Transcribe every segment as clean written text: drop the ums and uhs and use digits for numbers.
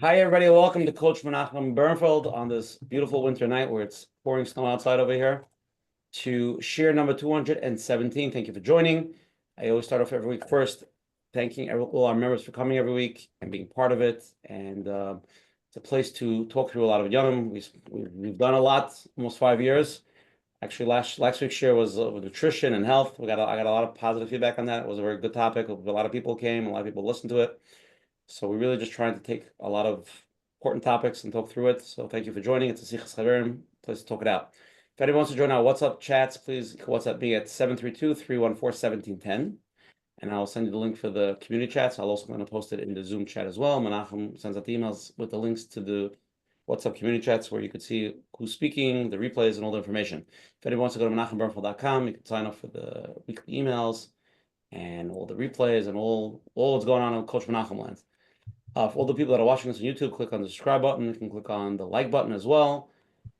Hi, everybody. Welcome to Coach Menachem Bernfeld on this beautiful winter night where it's pouring snow outside over here to share number 217. Thank you for joining. I always start off every week first thanking all our members for coming every week and being part of it. And it's a place to talk through a lot of Yom. We've done a lot, almost 5 years. Actually, last week's share was with nutrition and health. I got a lot of positive feedback on that. It was a very good topic. A lot of people came, a lot of people listened to it. So we're really just trying to take a lot of important topics and talk through it. So thank you for joining. It's a Sichas Chaverim, place to talk it out. If anyone wants to join our WhatsApp chats, please WhatsApp me at 732-314-1710. And I'll send you the link for the community chats. I'll also going to post it in the Zoom chat as well. Menachem sends out emails with the links to the WhatsApp community chats where you could see who's speaking, the replays, and all the information. If anyone wants to go to menachembernfeld.com, you can sign up for the weekly emails and all the replays and all what's going on Coach Menachem land. For all the people that are watching this on YouTube, click on the subscribe button. You can click on the like button as well.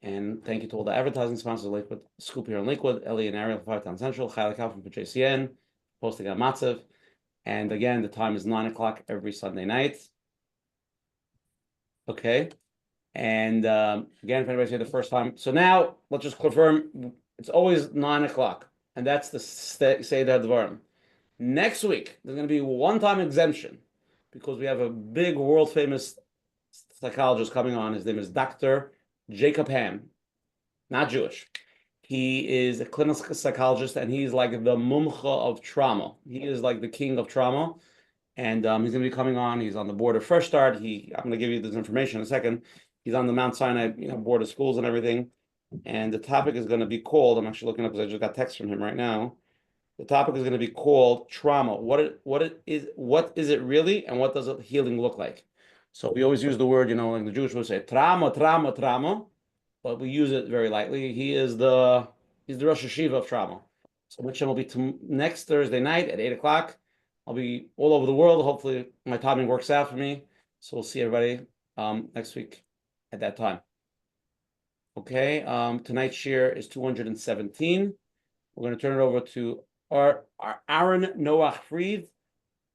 And thank you to all the advertising sponsors, Lakewood, Scoop here in Lakewood, Ellie and Ariel from Town Central, Chayla Kaufman for JCN, posting on Matzev. And again, the time is 9 o'clock every Sunday night. Okay. And again, if anybody's here the first time. So now, let's just confirm, it's always 9 o'clock. And that's the Seder Dvarim. Next week, there's going to be a one-time exemption because we have a big world-famous psychologist coming on. His name is Dr. Jacob Ham, not Jewish. He is a clinical psychologist, and he's like the mumcha of trauma. He is like the king of trauma, and he's going to be coming on. He's on the board of Fresh Start. I'm going to give you this information in a second. He's on the Mount Sinai, board of schools and everything. And the topic is going to be called. I'm actually looking up because I just got text from him right now. The topic is going to be called trauma. What is it really, and what does healing look like? So we always use the word, like the Jewish would say, trauma, trauma, trauma, but we use it very lightly. He's the Rosh Hashiva of trauma. So Menachem will be next Thursday night at 8 o'clock. I'll be all over the world. Hopefully my timing works out for me. So we'll see everybody next week at that time. Okay. Tonight's share is 217. We're going to turn it over to our Aaron Noach Fried,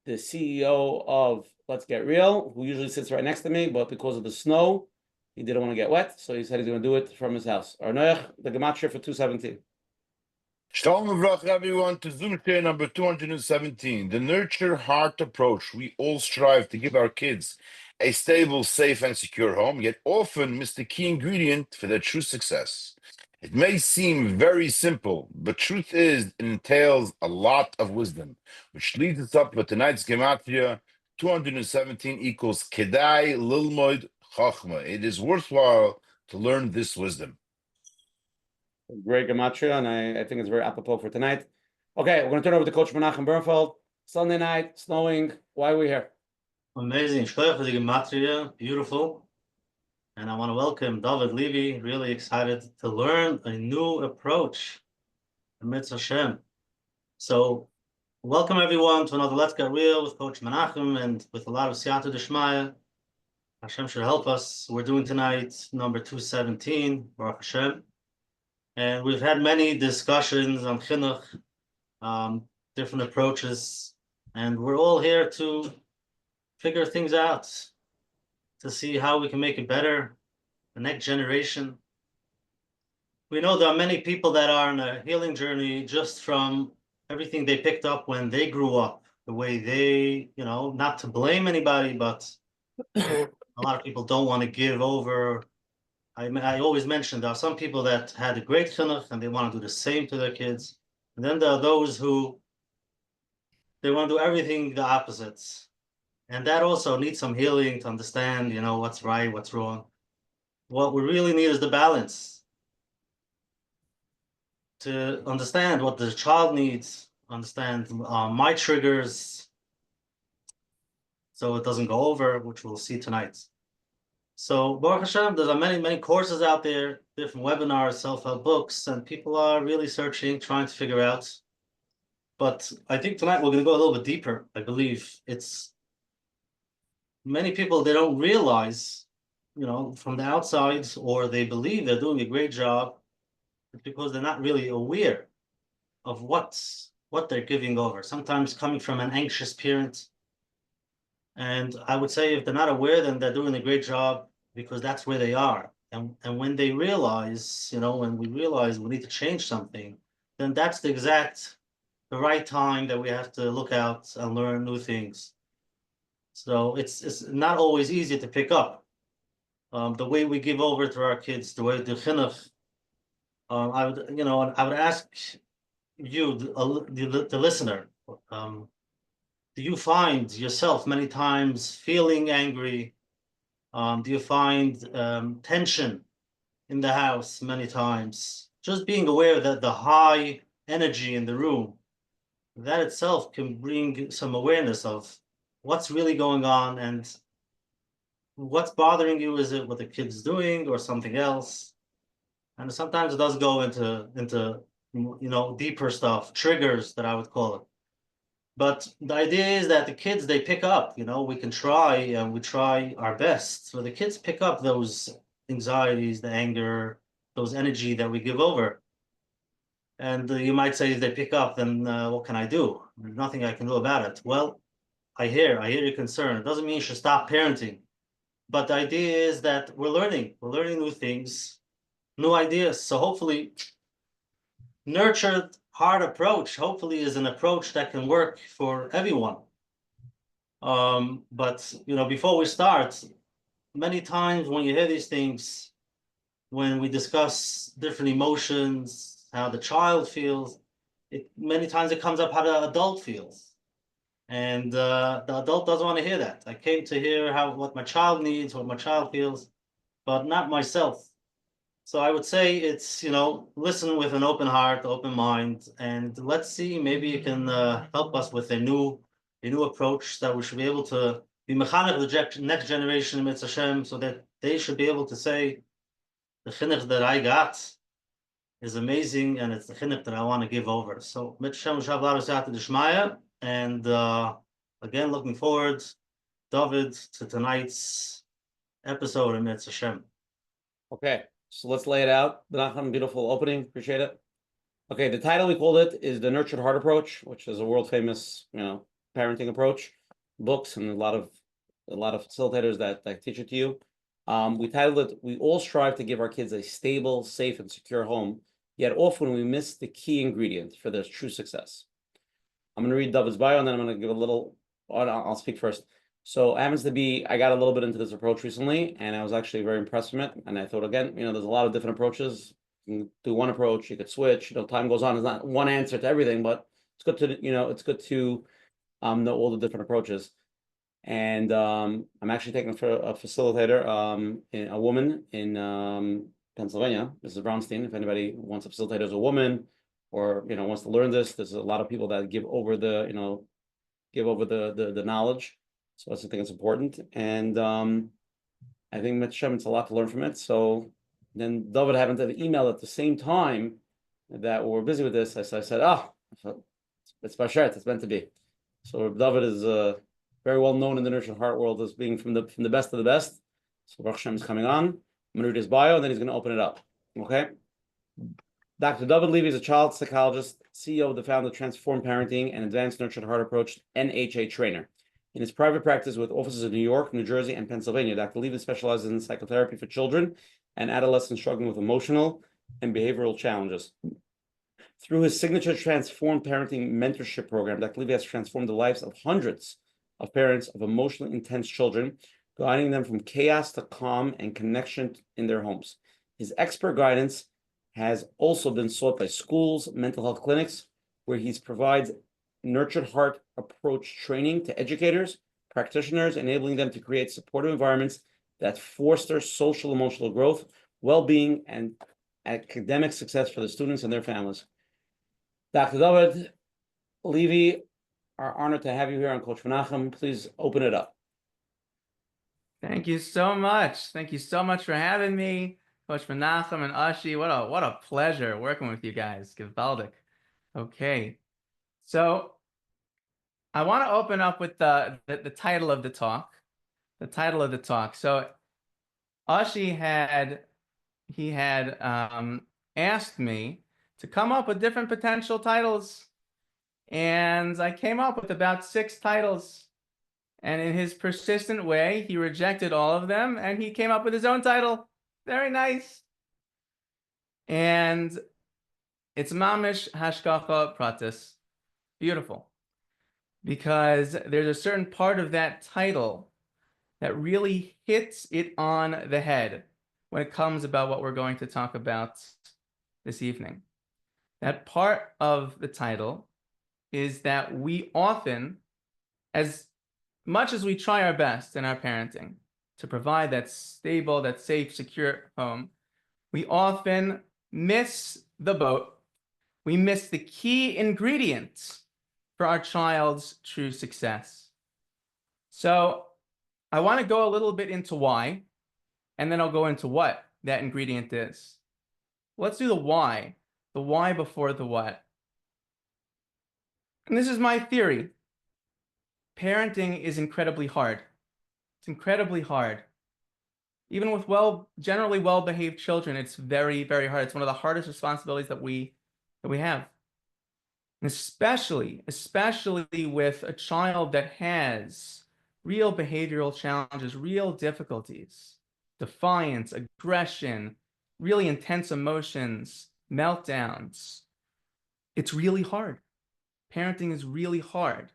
the CEO of Let's Get Real, who usually sits right next to me, but because of the snow, he didn't want to get wet, so he said he's going to do it from his house. Our Noach, the gematria for 217. Shalom Avroch, everyone, to Zoom share number 217, the Nurture Heart approach. We all strive to give our kids a stable, safe, and secure home, yet often miss the key ingredient for their true success. It may seem very simple, but truth is, it entails a lot of wisdom, which leads us up with tonight's gematria. 217 equals Kedai Lilmoid Chachma. It is worthwhile to learn this wisdom. Great gematria, and I think it's very apropos for tonight. Okay, we're going to turn over to Coach Menachem Bernfeld. Sunday night, snowing. Why are we here? Amazing. Shkoyach for the gematria, beautiful. And I want to welcome Dovid Levy. Really excited to learn a new approach. Amidst Hashem. So, welcome everyone to another Let's Get Real with Coach Menachem and with a lot of Siyata Deshmaya. Hashem should help us. We're doing tonight number 217, Baruch Hashem. And we've had many discussions on chinuch, different approaches, and we're all here to figure things out, to see how we can make it better, the next generation. We know there are many people that are on a healing journey just from everything they picked up when they grew up, the way they, not to blame anybody, but a lot of people don't want to give over. I always mention there are some people that had a great chinuch and they want to do the same to their kids. And then there are those who they want to do everything the opposites. And that also needs some healing to understand, what's right, what's wrong. What we really need is the balance. To understand what the child needs, understand my triggers, so it doesn't go over, which we'll see tonight. So, Baruch Hashem, there's many courses out there, different webinars, self-help books, and people are really searching, trying to figure out. But I think tonight we're going to go a little bit deeper. I believe it's many people, they don't realize, from the outside, or they believe they're doing a great job because they're not really aware of what they're giving over. Sometimes coming from an anxious parent, And I would say if they're not aware, then they're doing a great job because that's where they are. And when they realize, when we realize we need to change something, then that's the right time that we have to look out and learn new things. So it's not always easy to pick up. The way we give over to our kids, the way the chinuch. I would ask you, the listener, do you find yourself many times feeling angry? Do you find tension in the house many times? Just being aware that the high energy in the room, that itself can bring some awareness of what's really going on and what's bothering you. Is it what the kid's doing or something else? And sometimes it does go into deeper stuff, triggers that I would call it. But the idea is that the kids, they pick up, we can try and we try our best. So the kids pick up those anxieties, the anger, those energy that we give over. And you might say if they pick up, then what can I do? There's nothing I can do about it. Well, I hear your concern. It doesn't mean you should stop parenting. But the idea is that we're learning new things, new ideas. So hopefully nurtured heart approach, hopefully is an approach that can work for everyone. But before we start, many times when you hear these things, when we discuss different emotions, how the child feels, many times it comes up how the adult feels. And the adult doesn't want to hear that. I came to hear what my child needs, what my child feels, but not myself. So I would say it's, listen with an open heart, open mind, and let's see, maybe you can help us with a new approach that we should be able to be mechanech the next generation, Mitzvah Hashem, so that they should be able to say, the chinuch that I got is amazing, and it's the chinuch that I want to give over. So Mitzvah Hashem, Shabbat Siyata D'Shmaya, and again, looking forward, David, to tonight's episode of Mitzvah Hashem. Okay, so let's lay it out. Menachem, beautiful opening. Appreciate it. Okay, the title we called it is The Nurtured Heart Approach, which is a world famous, parenting approach, books and a lot of facilitators that teach it to you. We titled it, We All Strive to Give Our Kids a Stable, Safe, and Secure Home, yet often we miss the key ingredient for their true success. I'm going to read David's bio, and then I'm going to give a little, I'll speak first. So it happens to be, I got a little bit into this approach recently, and I was actually very impressed with it. And I thought, again, there's a lot of different approaches. You can do one approach, you could switch. Time goes on. It's not one answer to everything, but it's good to, know all the different approaches. And I'm actually taking for a facilitator, a woman in Pennsylvania, Mrs. Brownstein. If anybody wants a facilitator as a woman, or wants to learn this, there's a lot of people that give over the knowledge. So I think it's important, and I think Menachem, it's a lot to learn from it. So then David happened to have an email at the same time that we're busy with this. I said, it's Bashet, it's meant to be. So David is very well known in the nurtured heart world as being from the best of the best. So Baruch Hashem is coming on. I'm going to read his bio, and then he's going to open it up. Okay. Dr.Dovid Levy is a child psychologist, CEO of the founder of Transform Parenting and Advanced Nurtured Heart Approach NHA trainer. In his private practice with offices in New York, New Jersey, and Pennsylvania, Dr. Levy specializes in psychotherapy for children and adolescents struggling with emotional and behavioral challenges. Through his signature Transform Parenting mentorship program, Dr. Levy has transformed the lives of hundreds of parents of emotionally intense children, guiding them from chaos to calm and connection in their homes. His expert guidance has also been sought by schools, mental health clinics, where he provides nurtured heart approach training to educators, practitioners, enabling them to create supportive environments that foster social emotional growth, well-being, and academic success for the students and their families. Dr. Dovid Levy, are honored to have you here on Coach Menachem. Please open it up. Thank you so much. Thank you so much for having me, Coach Menachem and Ashi. What a pleasure working with you guys. Gewaldig. Okay, so I want to open up with the title of the talk. The title of the talk. So Ashi had asked me to come up with different potential titles, and I came up with about 6 titles. And in his persistent way, he rejected all of them and he came up with his own title. Very nice. And it's Mamish Hashgacha Pratis. Beautiful. Because there's a certain part of that title that really hits it on the head when it comes about what we're going to talk about this evening. That part of the title is that we often, as much as we try our best in our parenting to provide that stable, that safe, secure home, we often miss the boat. We miss the key ingredients for our child's true success. So I want to go a little bit into why, and then I'll go into what that ingredient is. Let's do the why before the what. And this is my theory. Parenting is incredibly hard. It's incredibly hard. Even with generally well-behaved children, it's very, very hard. It's one of the hardest responsibilities that we have. And especially with a child that has real behavioral challenges, real difficulties, defiance, aggression, really intense emotions, meltdowns. It's really hard. Parenting is really hard.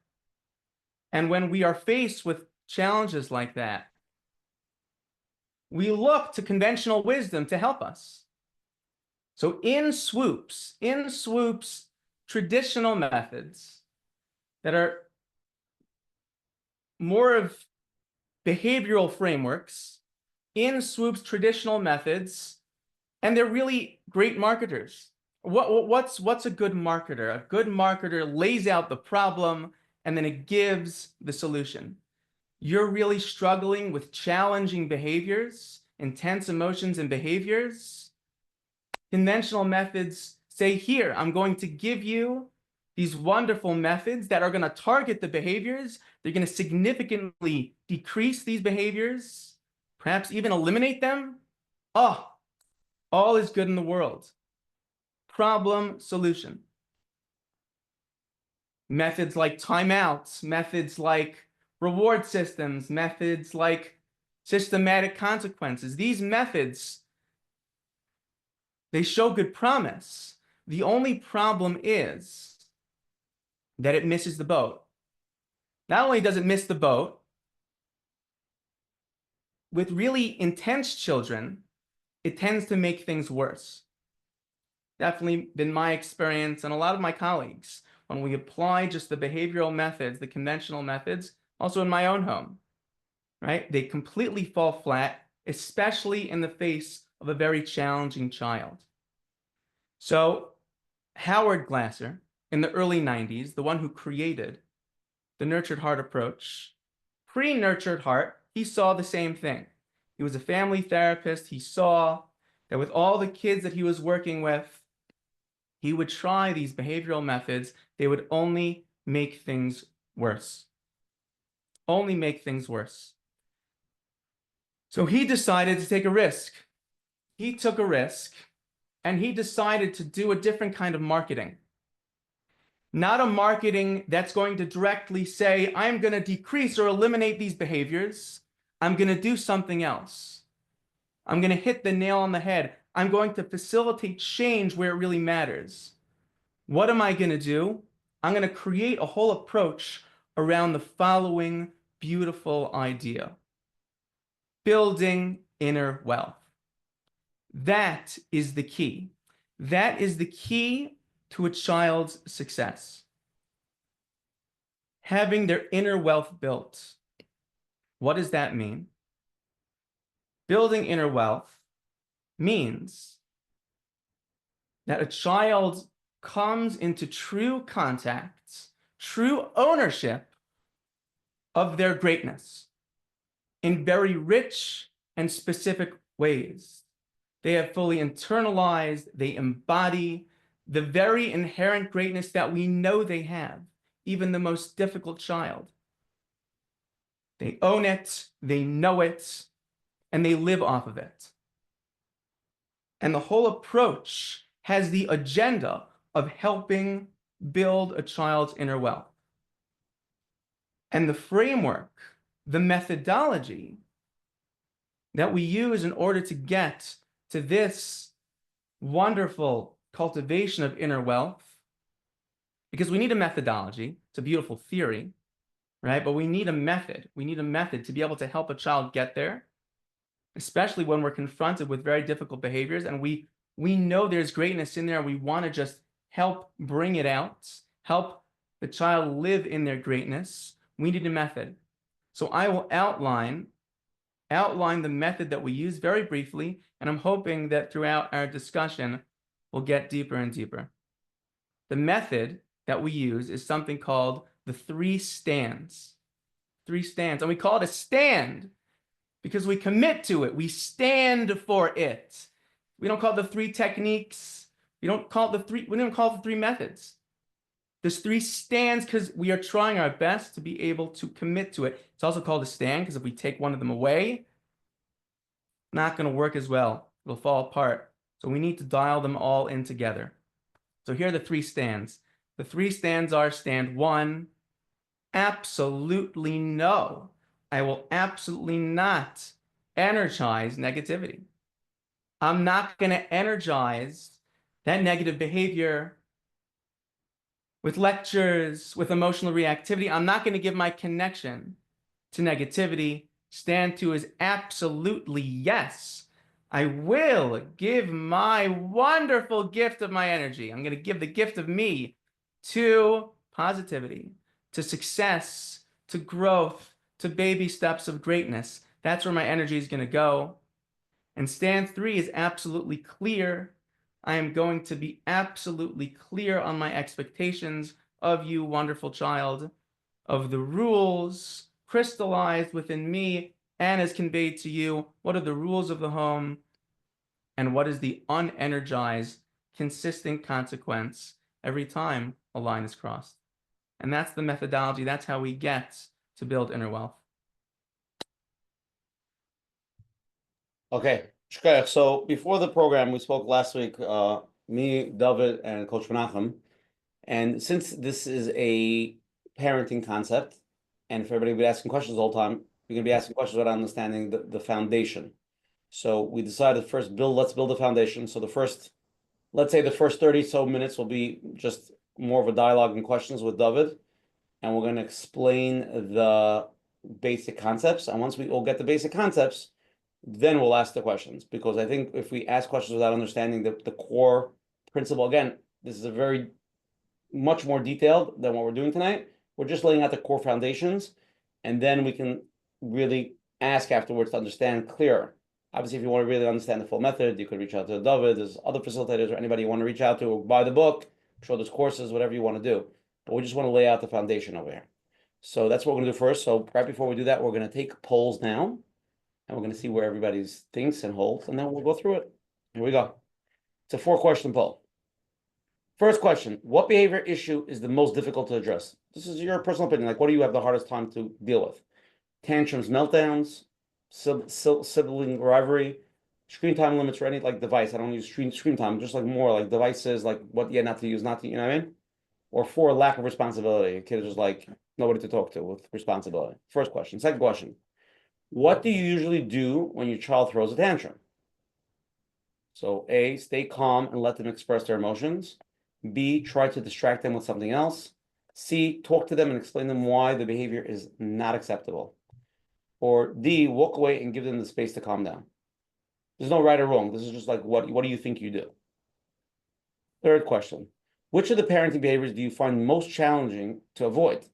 And when we are faced with challenges like that, we look to conventional wisdom to help us. So in swoops, traditional methods that are more of behavioral frameworks, in swoops, traditional methods, and they're really great marketers. What's a good marketer? A good marketer lays out the problem and then it gives the solution. You're really struggling with challenging behaviors, intense emotions and behaviors. Conventional methods say, here, I'm going to give you these wonderful methods that are going to target the behaviors. They're going to significantly decrease these behaviors, perhaps even eliminate them. Oh, all is good in the world. Problem, solution. Methods like timeouts, methods like reward systems, methods like systematic consequences. These methods, they show good promise. The only problem is that it misses the boat. Not only does it miss the boat, with really intense children, it tends to make things worse. Definitely been my experience and a lot of my colleagues when we apply just the behavioral methods, the conventional methods, also in my own home, right? They completely fall flat, especially in the face of a very challenging child. So Howard Glasser, in the early 90s, the one who created the nurtured heart approach, pre-nurtured heart, he saw the same thing. He was a family therapist. He saw that with all the kids that he was working with, he would try these behavioral methods. They would only make things worse. Only make things worse. So he decided to take a risk. He took a risk and he decided to do a different kind of marketing. Not a marketing that's going to directly say, I'm going to decrease or eliminate these behaviors. I'm going to do something else. I'm going to hit the nail on the head. I'm going to facilitate change where it really matters. What am I going to do? I'm going to create a whole approach around the following beautiful idea: building inner wealth. That is the key. That is the key to a child's success. Having their inner wealth built. What does that mean? Building inner wealth means that a child comes into true contact, true ownership of their greatness in very rich and specific ways. They have fully internalized, they embody the very inherent greatness that we know they have, even the most difficult child. They own it, they know it, and they live off of it. And the whole approach has the agenda of helping build a child's inner wealth. And the framework the methodology that we use in order to get to this wonderful cultivation of inner wealth, because we need a methodology. It's a beautiful theory, right? But we need a method. We need a method to be able to help a child get there, especially when we're confronted with very difficult behaviors and we know there's greatness in there. We want to just help bring it out, help the child live in their greatness. We need a method. So I will outline the method that we use very briefly, and I'm hoping that throughout our discussion, we'll get deeper and deeper. The method that we use is something called the 3 stands. 3 stands. And we call it a stand because we commit to it. We stand for it. We don't call it the 3 techniques. We don't call it the 3 methods. There's 3 stands because we are trying our best to be able to commit to it. It's also called a stand because if we take one of them away, not going to work as well. It'll fall apart. So we need to dial them all in together. So here are the 3 stands. The 3 stands are: stand 1, absolutely no. I will absolutely not energize negativity. I'm not going to energize that negative behavior with lectures, with emotional reactivity. I'm not going to give my connection to negativity. Stand 2 is absolutely yes. I will give my wonderful gift of my energy. I'm going to give the gift of me to positivity, to success, to growth, to baby steps of greatness. That's where my energy is going to go. And stand 3 is absolutely clear. I am going to be absolutely clear on my expectations of you, wonderful child, of the rules crystallized within me and as conveyed to you. What are the rules of the home? And what is the unenergized, consistent consequence every time a line is crossed? And that's the methodology. That's how we get to build inner wealth. Okay, Shkoyach. So before the program, we spoke last week, me, David, and Coach Menachem. And since this is a parenting concept, and if everybody will be asking questions the whole time, we're going to be asking questions without understanding the foundation. So we decided first let's build a foundation. So let's say the first 30 so minutes will be just more of a dialogue and questions with David. And we're going to explain the basic concepts. And once we all get the basic concepts, then we'll ask the questions. Because I think if we ask questions without understanding the core principle, again, this is a very much more detailed than what we're doing tonight. We're just laying out the core foundations, and then we can really ask afterwards to understand clearer. Obviously, if you want to really understand the full method, you could reach out to David. There's other facilitators or anybody you want to reach out to, or buy the book. I'm sure there's courses, whatever you want to do. But we just want to lay out the foundation over here. So that's what we're going to do first. So right before we do that, we're going to take polls now, and we're going to see where everybody's thinks and holds, and then we'll go through it. Here we go. It's a 4-question poll. First question: what behavior issue is the most difficult to address? This is your personal opinion. Like, what do you have the hardest time to deal with? Tantrums, meltdowns, sibling rivalry, screen time limits for any like device. I don't use screen time, just like more like devices, like what not to use, not to, you know what I mean? Or 4, lack of responsibility. A kid is just like nobody to talk to with responsibility. First question. Second question: what do you usually do when your child throws a tantrum? So A, stay calm and let them express their emotions. B, try to distract them with something else. C, talk to them and explain them why the behavior is not acceptable. Or D, walk away and give them the space to calm down. There's no right or wrong. This is just like, what do you think you do? Third question: which of the parenting behaviors do you find most challenging to avoid?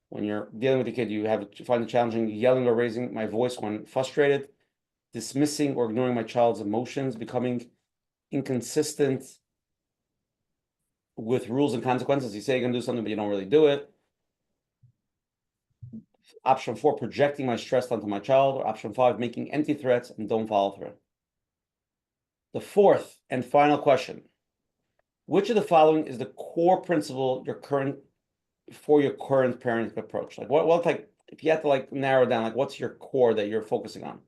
When you're dealing with a kid, you find it challenging yelling or raising my voice when frustrated, dismissing or ignoring my child's emotions, becoming inconsistent with rules and consequences. You say you're going to do something, but you don't really do it. Option 4, projecting my stress onto my child. Or option 5, making empty threats and don't follow through. The fourth and final question: which of the following is the core principle for your current parenting approach? Like what like, if you had to like narrow down, like what's your core that you're focusing on?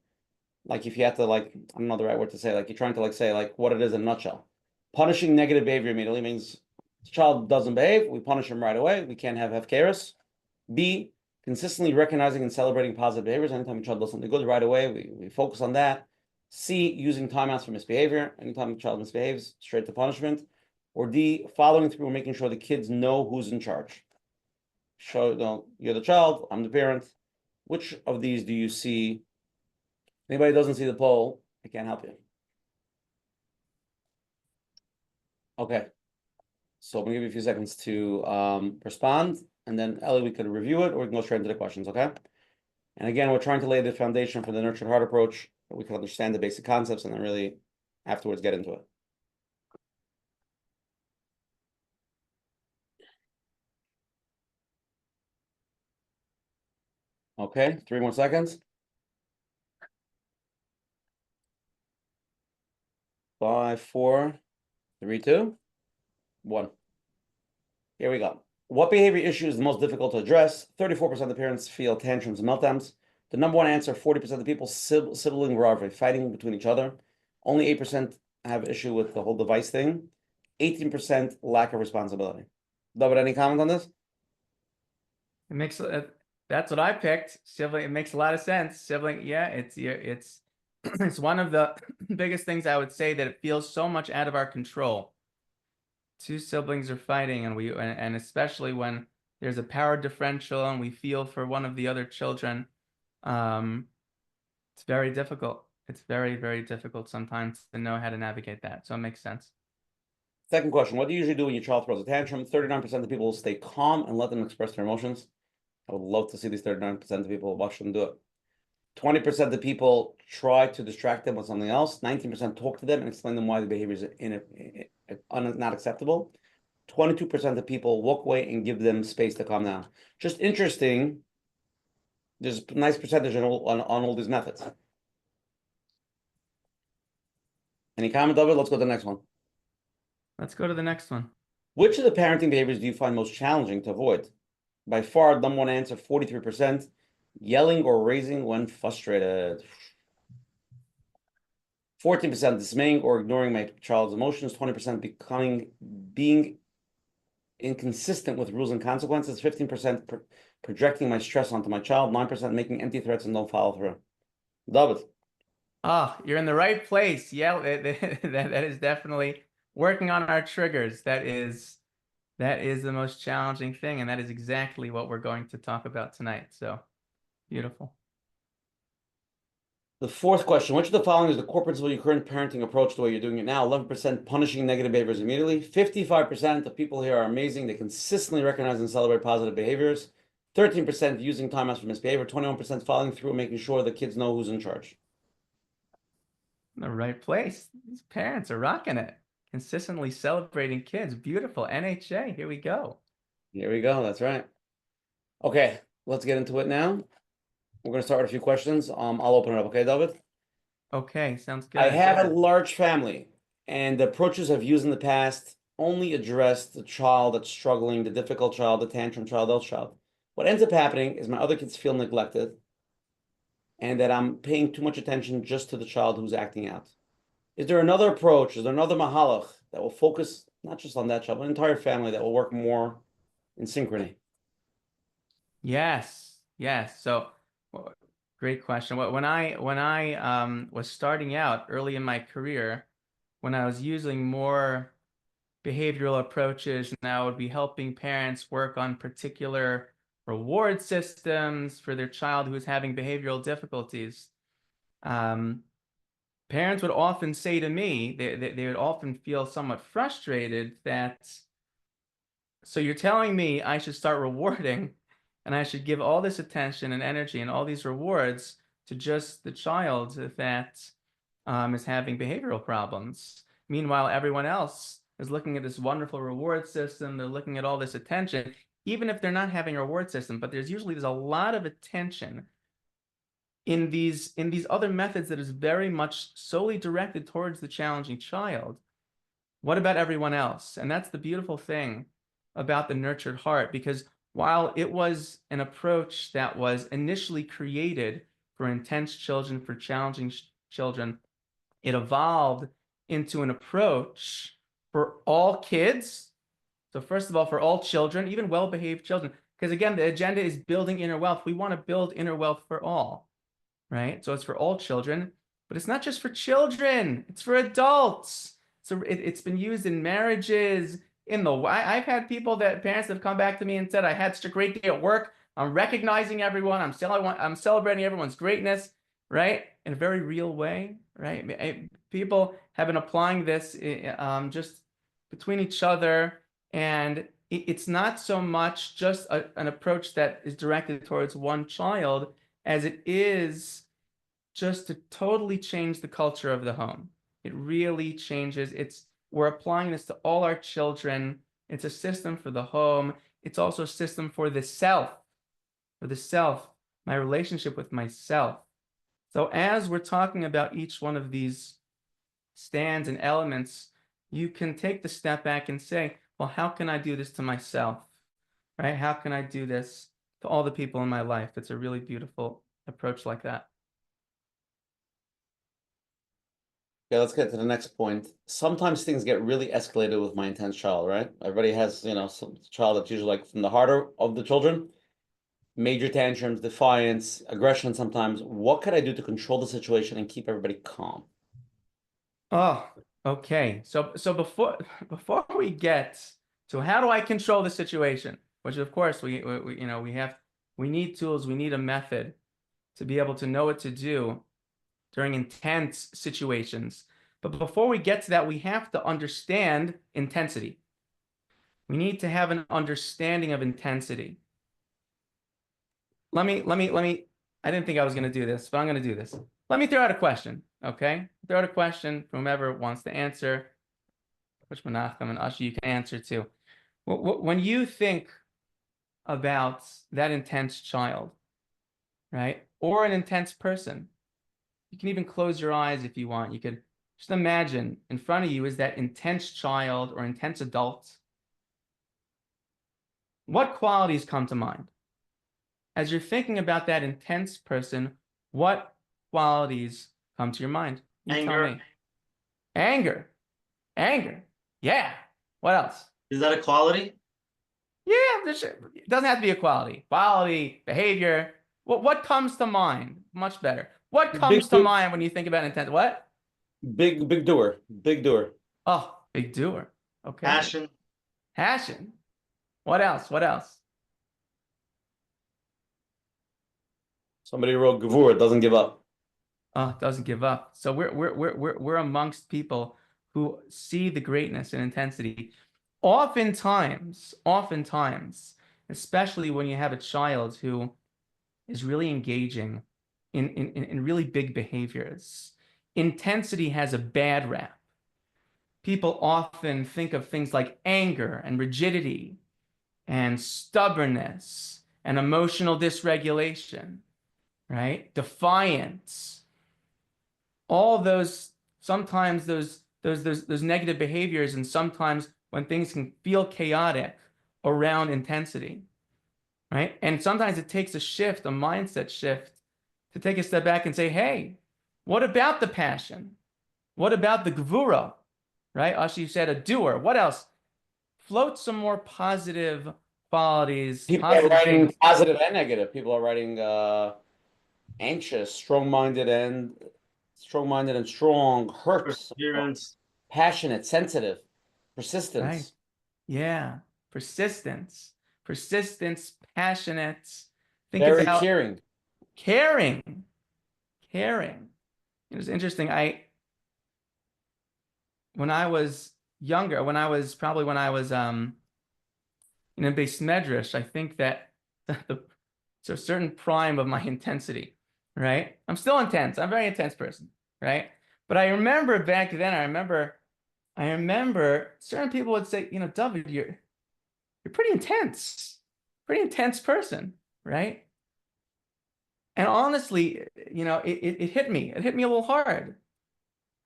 Like if you had to like, I don't know the right word to say, like you're trying to like say like what it is in a nutshell. Punishing negative behavior immediately means the child doesn't behave, we punish him right away. We can't have hefkeris. B, consistently recognizing and celebrating positive behaviors. Anytime a child does something good, right away, we focus on that. C, using timeouts for misbehavior. Anytime a child misbehaves, straight to punishment. Or D, following through and making sure the kids know who's in charge. You're the child, I'm the parent. Which of these do you see? Anybody doesn't see the poll, I can't help you. Okay. So I'm gonna give you a few seconds to respond, and then Ellie, we could review it, or we can go straight into the questions, okay? And again, we're trying to lay the foundation for the nurtured heart approach, that we can understand the basic concepts and then really afterwards get into it. Okay, 3 more seconds. 5, 4, 3, 2, 1. Here we go. What behavior issue is the most difficult to address? 34% of parents feel tantrums and meltdowns. The number one answer, 40% of people, sibling rivalry, fighting between each other. Only 8% have issue with the whole device thing. 18% lack of responsibility. David, any comment on this? It makes that's what I picked. Sibling, it makes a lot of sense. Sibling, yeah, it's it's one of the biggest things I would say, that it feels so much out of our control. Two siblings are fighting, and especially when there's a power differential and we feel for one of the other children, it's very difficult. It's very, very difficult sometimes to know how to navigate that. So it makes sense. Second question, what do you usually do when your child throws a tantrum? 39% of people will stay calm and let them express their emotions. I would love to see these 39% of people watch them do it. 20% of the people try to distract them with something else. 19% talk to them and explain them why the behavior is not acceptable. 22% of people walk away and give them space to calm down. Just interesting. There's a nice percentage on all these methods. Any comment, David? Let's go to the next one. Let's go to the next one. Which of the parenting behaviors do you find most challenging to avoid? By far, number one answer, 43%, yelling or raising when frustrated. 14% dismaying or ignoring my child's emotions. 20% being inconsistent with rules and consequences. 15% projecting my stress onto my child. 9% making empty threats and don't follow through. David. Oh, you're in the right place. Yeah, that is definitely working on our triggers. That is the most challenging thing, and that is exactly what we're going to talk about tonight. So, beautiful. The fourth question, which of the following is the core principle of your current parenting approach the way you're doing it now? 11% punishing negative behaviors immediately. 55% of people here are amazing. They consistently recognize and celebrate positive behaviors. 13% using timeouts for misbehavior. 21% following through and making sure the kids know who's in charge. In the right place. These parents are rocking it. Consistently celebrating kids. Beautiful. NHA. Here we go. Here we go. That's right. Okay, let's get into it now. We're going to start with a few questions. I'll open it up. Okay, David? Okay, sounds good. I have a large family, and the approaches I've used in the past only address the child that's struggling, the difficult child, the tantrum child, the child. What ends up happening is my other kids feel neglected, and that I'm paying too much attention just to the child who's acting out. Is there another approach? Is there another mahalach that will focus not just on that child, but an entire family that will work more in synchrony? Yes. So, great question. When I was starting out early in my career, when I was using more behavioral approaches, and I would be helping parents work on particular reward systems for their child who is having behavioral difficulties, parents would often say to me, they would often feel somewhat frustrated that, so you're telling me I should start rewarding and I should give all this attention and energy and all these rewards to just the child that is having behavioral problems. Meanwhile, everyone else is looking at this wonderful reward system. They're looking at all this attention, even if they're not having a reward system. But there's a lot of attention in these other methods that is very much solely directed towards the challenging child. What about everyone else? And that's the beautiful thing about the nurtured heart, because while it was an approach that was initially created for intense children, for challenging children, it evolved into an approach for all kids. So first of all, for all children, even well-behaved children, Because again, the agenda is building inner wealth. We want to build inner wealth for all, right? So it's for all children, but it's not just for children, it's for adults. So it's been used in marriages, I've had parents that have come back to me and said, I had such a great day at work. I'm recognizing everyone. I'm celebrating everyone's greatness, right? In a very real way, right? People have been applying this just between each other, and it's not so much just an approach that is directed towards one child as it is just to totally change the culture of the home. It really changes. We're applying this to all our children. It's a system for the home. It's also a system for the self, my relationship with myself. So as we're talking about each one of these stands and elements, you can take the step back and say, well, how can I do this to myself, right? How can I do this to all the people in my life? It's a really beautiful approach like that. Okay, let's get to the next point. Sometimes things get really escalated with my intense child, right? Everybody has, you know, some child that's usually like from the heart of the children. Major tantrums, defiance, aggression sometimes. What could I do to control the situation and keep everybody calm? Oh, okay. So before we get to how do I control the situation, which of course we need tools, we need a method to be able to know what to do during intense situations. But before we get to that, we have to understand intensity. We need to have an understanding of intensity. I didn't think I was going to do this, but I'm going to do this. Let me throw out a question, okay? Throw out a question for whomever wants to answer. Which Menachem and Ashi, you can answer too. When you think about that intense child, right? Or an intense person, you can even close your eyes if you want. You could just imagine in front of you is that intense child or intense adult. What qualities come to mind? As you're thinking about that intense person, what qualities come to your mind? You Anger. tell me. Anger. Yeah. What else? Is that a quality? Yeah, it doesn't have to be a quality. Quality, behavior. What comes to mind? Much better. What comes to mind when you think about intent? What? Big doer. Oh, big doer. Okay. Passion. What else? Somebody wrote Gavur, doesn't give up. Oh, doesn't give up. So we're amongst people who see the greatness and intensity. Oftentimes, especially when you have a child who is really engaging in really big behaviors, intensity has a bad rap. People often think of things like anger and rigidity and stubbornness and emotional dysregulation, right? Defiance. All those, sometimes those negative behaviors, and sometimes when things can feel chaotic around intensity, right? And sometimes it takes a shift, a mindset shift, to take a step back and say, hey, what about the passion? What about the gvura, right? Ashi said a doer. What else? Float some more positive qualities. People are writing positive and negative. People are writing anxious, strong-minded and strong, hurt, Perseverance. passionate, sensitive, persistence. Right. Yeah. Persistence, passionate. Think Very about caring. It was interesting. When I was younger, when I was in a base medrash, I think that it's a certain prime of my intensity, right? I'm still intense. I'm a very intense person, right? But I remember back then, I remember certain people would say, Dovid, you're pretty intense person, right? And honestly, it hit me. It hit me a little hard.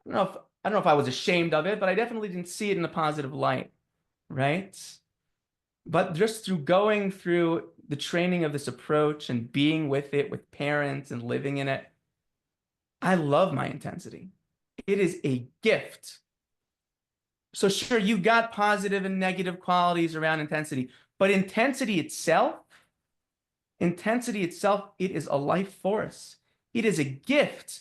I don't know if I was ashamed of it, but I definitely didn't see it in a positive light, right? But just through going through the training of this approach and being with it with parents and living in it, I love my intensity. It is a gift. So sure, you got positive and negative qualities around intensity, but intensity itself Intensity itself, it is a life force. It is a gift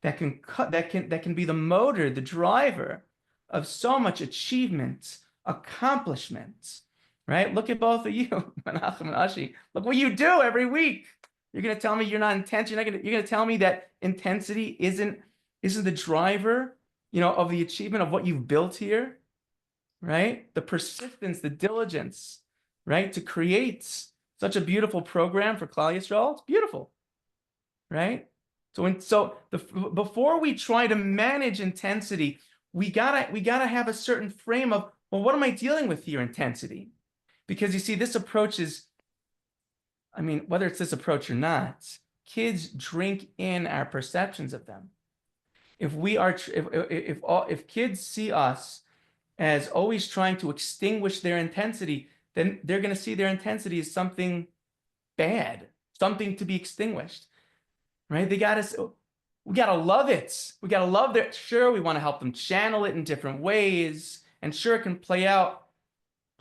that can be the motor, the driver of so much achievement, accomplishment, right? Look at both of you, Menachem and Ashi. Look what you do every week. You're going to tell me you're not intense. You're going to tell me that intensity isn't the driver, of the achievement of what you've built here, right? The persistence, the diligence, right? To create such a beautiful program for Klal Yisrael. It's beautiful, right? Before we try to manage intensity, we gotta have a certain frame of, well, what am I dealing with here, intensity? Because you see, this approach is, whether it's this approach or not, kids drink in our perceptions of them. If kids see us as always trying to extinguish their intensity, then they're going to see their intensity as something bad, something to be extinguished, right? We got to love it. We got to love that. Sure, we want to help them channel it in different ways, and sure, it can play out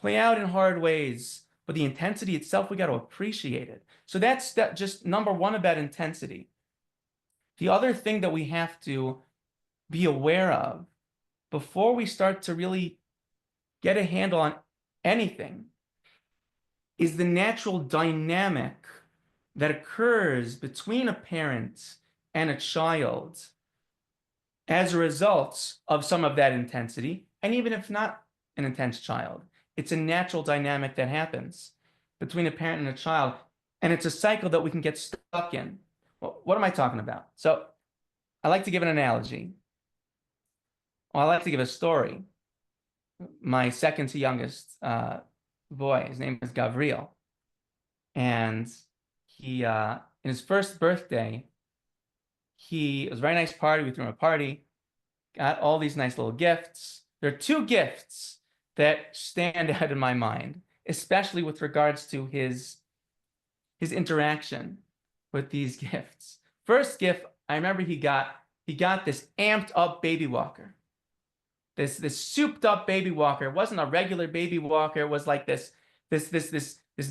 in hard ways, but the intensity itself, we got to appreciate it. So that's just number one about intensity. The other thing that we have to be aware of before we start to really get a handle on anything is the natural dynamic that occurs between a parent and a child as a result of some of that intensity. And even if not an intense child, it's a natural dynamic that happens between a parent and a child. And it's a cycle that we can get stuck in. Well, what am I talking about? So I like to give an analogy. Well, I like to give a story. My second to youngest boy, his name is Gavriel. And he, in his first birthday, it was a very nice party. We threw him a party, got all these nice little gifts. There are two gifts that stand out in my mind, especially with regards to his interaction with these gifts. First gift, I remember he got this amped up baby walker. This souped up baby walker. It wasn't a regular baby walker. It was like this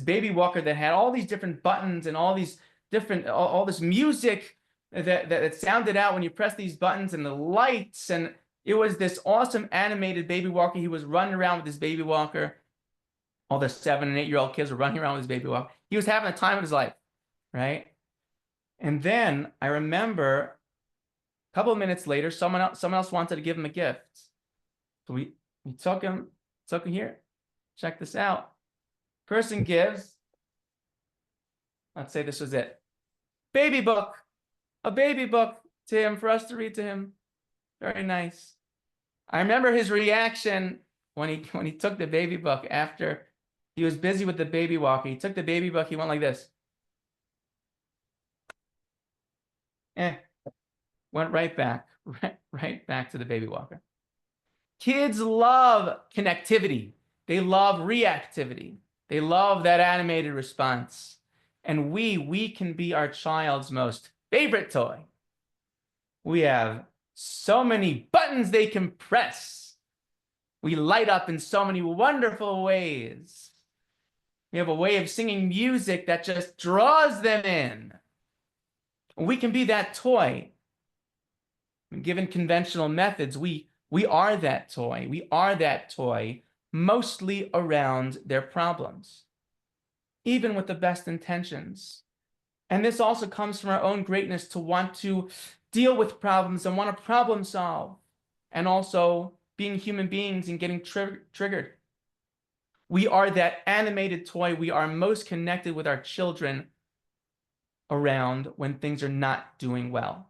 baby walker that had all these different buttons and all these different all this music that sounded out when you press these buttons, and the lights, and it was this awesome animated baby walker. He was running around with this baby walker. All the 7- and 8-year-old kids were running around with his baby walker. He was having a time of his life, right? And then I remember a couple of minutes later, someone else wanted to give him a gift. So we took him here. Check this out. Person gives, let's say this was it, a baby book to him for us to read to him. Very nice. I remember his reaction when he took the baby book after he was busy with the baby walker. He took the baby book. He went like this. Went right back to the baby walker. Kids love connectivity. They love reactivity. They love that animated response. And we can be our child's most favorite toy. We have so many buttons they can press. We light up in so many wonderful ways. We have a way of singing music that just draws them in. We can be that toy. Given conventional methods, we are that toy. We are that toy mostly around their problems, even with the best intentions. And this also comes from our own greatness to want to deal with problems and want to problem solve, and also being human beings and getting triggered. We are that animated toy. We are most connected with our children around when things are not doing well.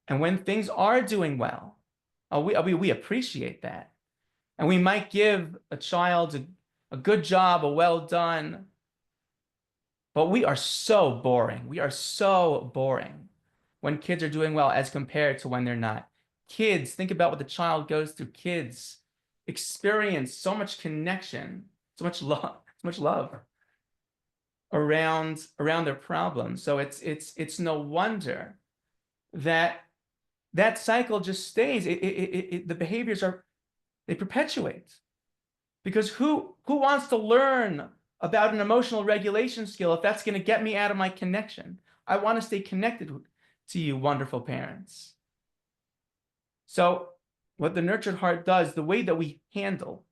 And when things are doing well, we appreciate that. And we might give a child a good job, a well done. But we are so boring. We are so boring when kids are doing well as compared to when they're not. Kids, think about what the child goes through. Kids experience so much connection, so much love around their problems. So it's no wonder that cycle just stays. The behaviors they perpetuate, because who wants to learn about an emotional regulation skill if that's going to get me out of my connection. I want to stay connected to you, wonderful parents. So what the nurtured heart does, the way that we handle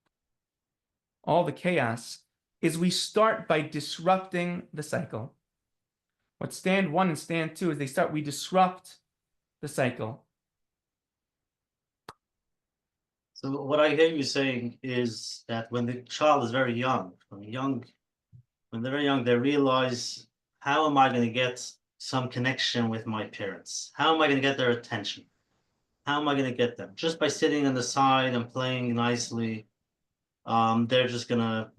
all the chaos, is we start by disrupting the cycle. What stand 1 and stand 2 is we disrupt the cycle. So what I hear you saying is that when the child is very young, when they're very young, they realize, how am I going to get some connection with my parents? How am I going to get their attention? How am I going to get them? Just by sitting on the side and playing nicely, they're just going to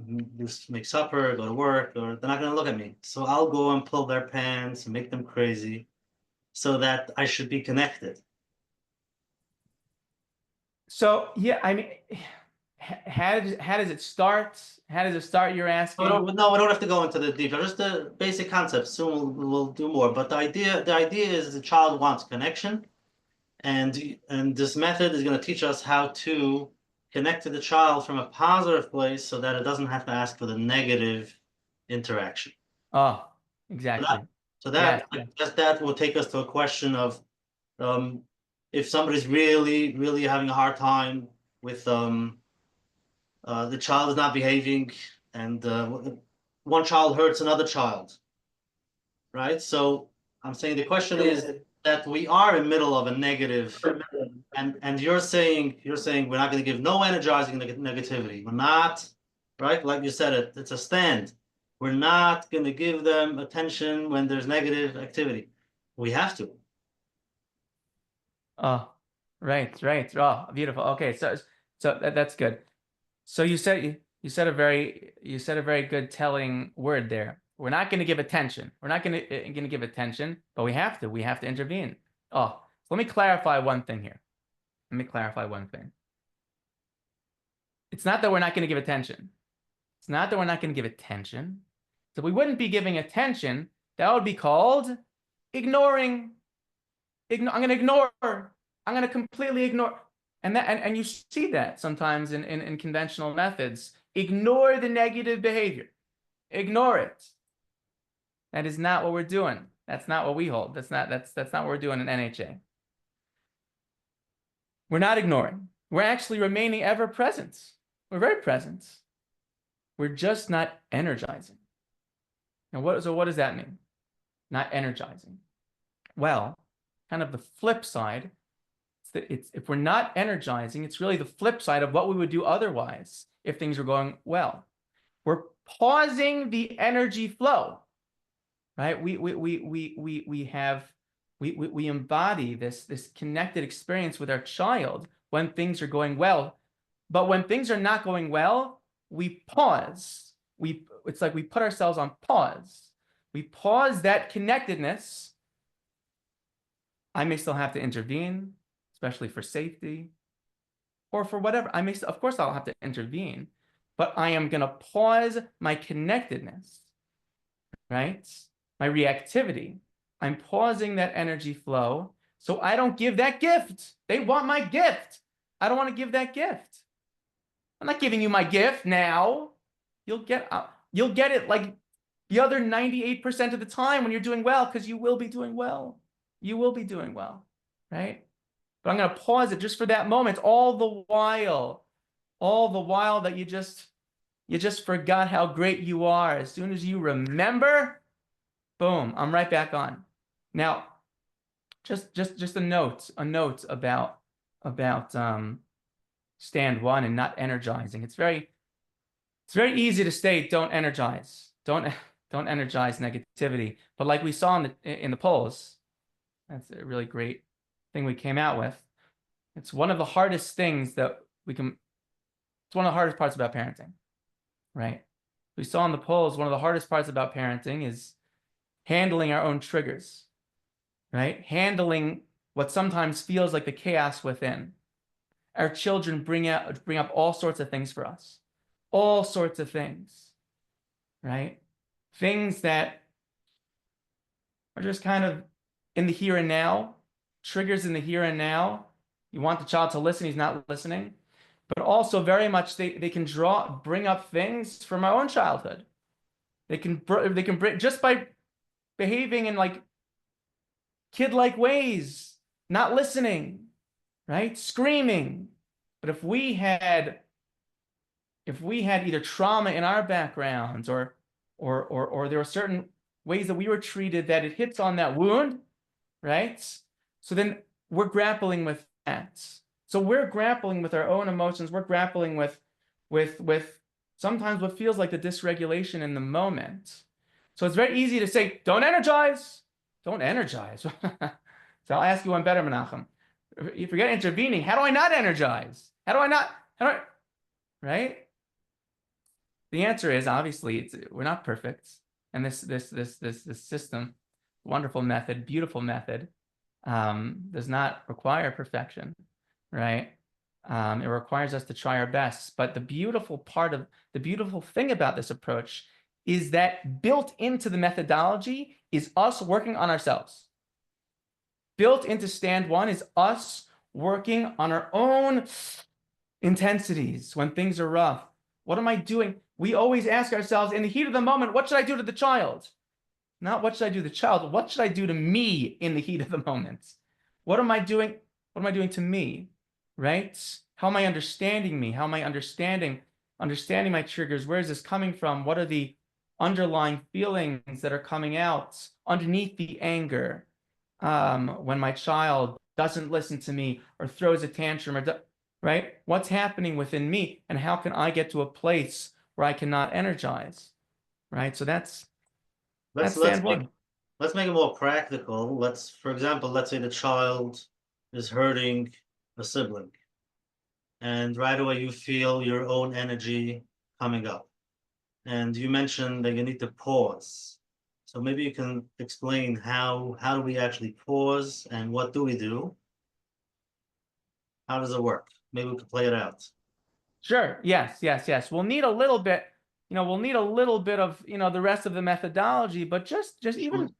make supper, go to work, or they're not going to look at me. So I'll go and pull their pants and make them crazy so that I should be connected. So yeah, I mean, how does it start? How does it start, you're asking? No, we don't have to go into the detail, just the basic concept. Soon we'll do more. But the idea is the child wants connection, and this method is going to teach us how to connect to the child from a positive place so that it doesn't have to ask for the negative interaction. Oh, exactly. So that will take us to a question of if somebody's really, really having a hard time with the child is not behaving, and one child hurts another child, right? So I'm saying the question is that we are in the middle of a negative, and you're saying we're not going to give no energizing negativity. We're not, right? Like you said, it's a stand. We're not going to give them attention when there's negative activity. We have to. Oh, right. Oh, beautiful. Okay, so that's good. So you said a very good telling word there. We're not going to give attention. We're not going to give attention, but we have to intervene. Oh, so let me clarify one thing here. It's not that we're not going to give attention. So we wouldn't be giving attention. That would be called ignoring. I'm going to ignore. I'm going to completely ignore. And you see that sometimes in conventional methods. Ignore the negative behavior. Ignore it. That is not what we're doing. That's not what we hold. That's not what we're doing in NHA. We're not ignoring. We're actually remaining ever present. We're very present. We're just not energizing. And what does that mean? Not energizing. Well, kind of the flip side. If we're not energizing, it's really the flip side of what we would do otherwise if things were going well. We're pausing the energy flow, right? We embody this connected experience with our child when things are going well, but when things are not going well, we pause. It's like we put ourselves on pause. We pause that connectedness. I may still have to intervene, especially for safety, or for whatever. Of course, I'll have to intervene, but I am going to pause my connectedness, right? My reactivity. I'm pausing that energy flow so I don't give that gift. They want my gift. I don't want to give that gift. I'm not giving you my gift now. You'll get it like the other 98% of the time when you're doing well, because you will be doing well. You will be doing well, right? But I'm going to pause it just for that moment, all the while that you just forgot how great you are. As soon as you remember, boom, I'm right back on. Now, just a note about stand 1 and not energizing. It's very easy to state don't energize, don't energize negativity. But like we saw in the polls, that's a really great thing we came out with. It's one of the hardest things that it's one of the hardest parts about parenting, right? We saw in the polls, one of the hardest parts about parenting is handling our own triggers, right? Handling what sometimes feels like the chaos within. Our children bring up all sorts of things for us, all sorts of things, right? Things that are just kind of in the here and now, triggers in the here and now. You want the child to listen, he's not listening. But also very much they can bring up things from our own childhood, They can just by behaving in like kid-like ways, not listening, right? Screaming. But if we had either trauma in our backgrounds or there were certain ways that we were treated that it hits on that wound, right? So then we're grappling with that. So we're grappling with our own emotions. We're grappling with sometimes what feels like the dysregulation in the moment. So it's very easy to say, don't energize. Don't energize. So I'll ask you one better, Menachem. If you're intervening, how do I not energize? Right? The answer is obviously we're not perfect. And this system, wonderful method, beautiful method, does not require perfection, right? It requires us to try our best. But the beautiful thing about this approach is that built into the methodology is us working on ourselves. Built into stand one is us working on our own intensities when things are rough. What am I doing? We always ask ourselves in the heat of the moment, what should I do to the child? Not what should I do to the child? What should I do to me in the heat of the moment? What am I doing? What am I doing to me? Right? How am I understanding me? How am I understanding my triggers? Where is this coming from? What are the underlying feelings that are coming out underneath the anger? When my child doesn't listen to me or throws a tantrum, right? What's happening within me, and how can I get to a place where I cannot energize? Right? So that's stand one. Let's make it more practical. For example, let's say the child is hurting a sibling, and right away you feel your own energy coming up. And you mentioned that you need to pause. So maybe you can explain how do we actually pause and what do we do? How does it work? Maybe we can play it out. Sure. Yes. We'll need a little bit, of, the rest of the methodology, but just even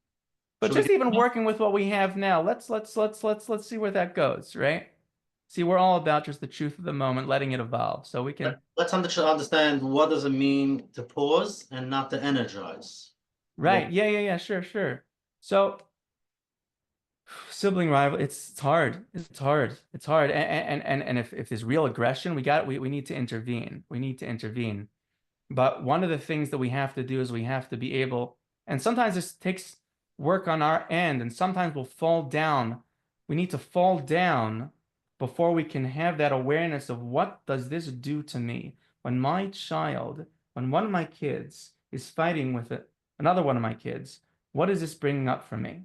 working with what we have now. Let's see where that goes, right? See, we're all about just the truth of the moment, letting it evolve. So we can let's understand what does it mean to pause and not to energize. Right. Yeah. Sure. So sibling rival, it's hard. And if there's real aggression, we need to intervene. But one of the things that we have to do is we have to be able, and sometimes this takes work on our end, and sometimes we'll fall down. We need to fall down before we can have that awareness of what does this do to me? When one of my kids is fighting with another one of my kids, what is this bringing up for me?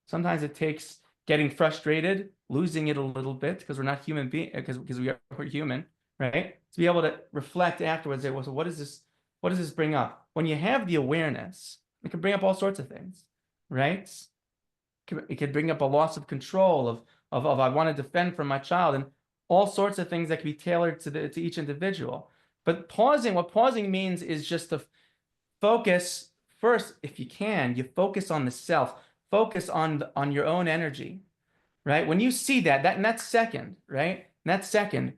Sometimes it takes getting frustrated, losing it a little bit because we're not human beings, because we're human, right? To be able to reflect afterwards, say, well, so what does this bring up? When you have the awareness, it can bring up all sorts of things, right? It could bring up a loss of control of I want to defend from my child, and all sorts of things that can be tailored to each individual. But what pausing means is just to focus first, if you can, you focus on the self, focus on your own energy, right? When you see that second, right? In that second,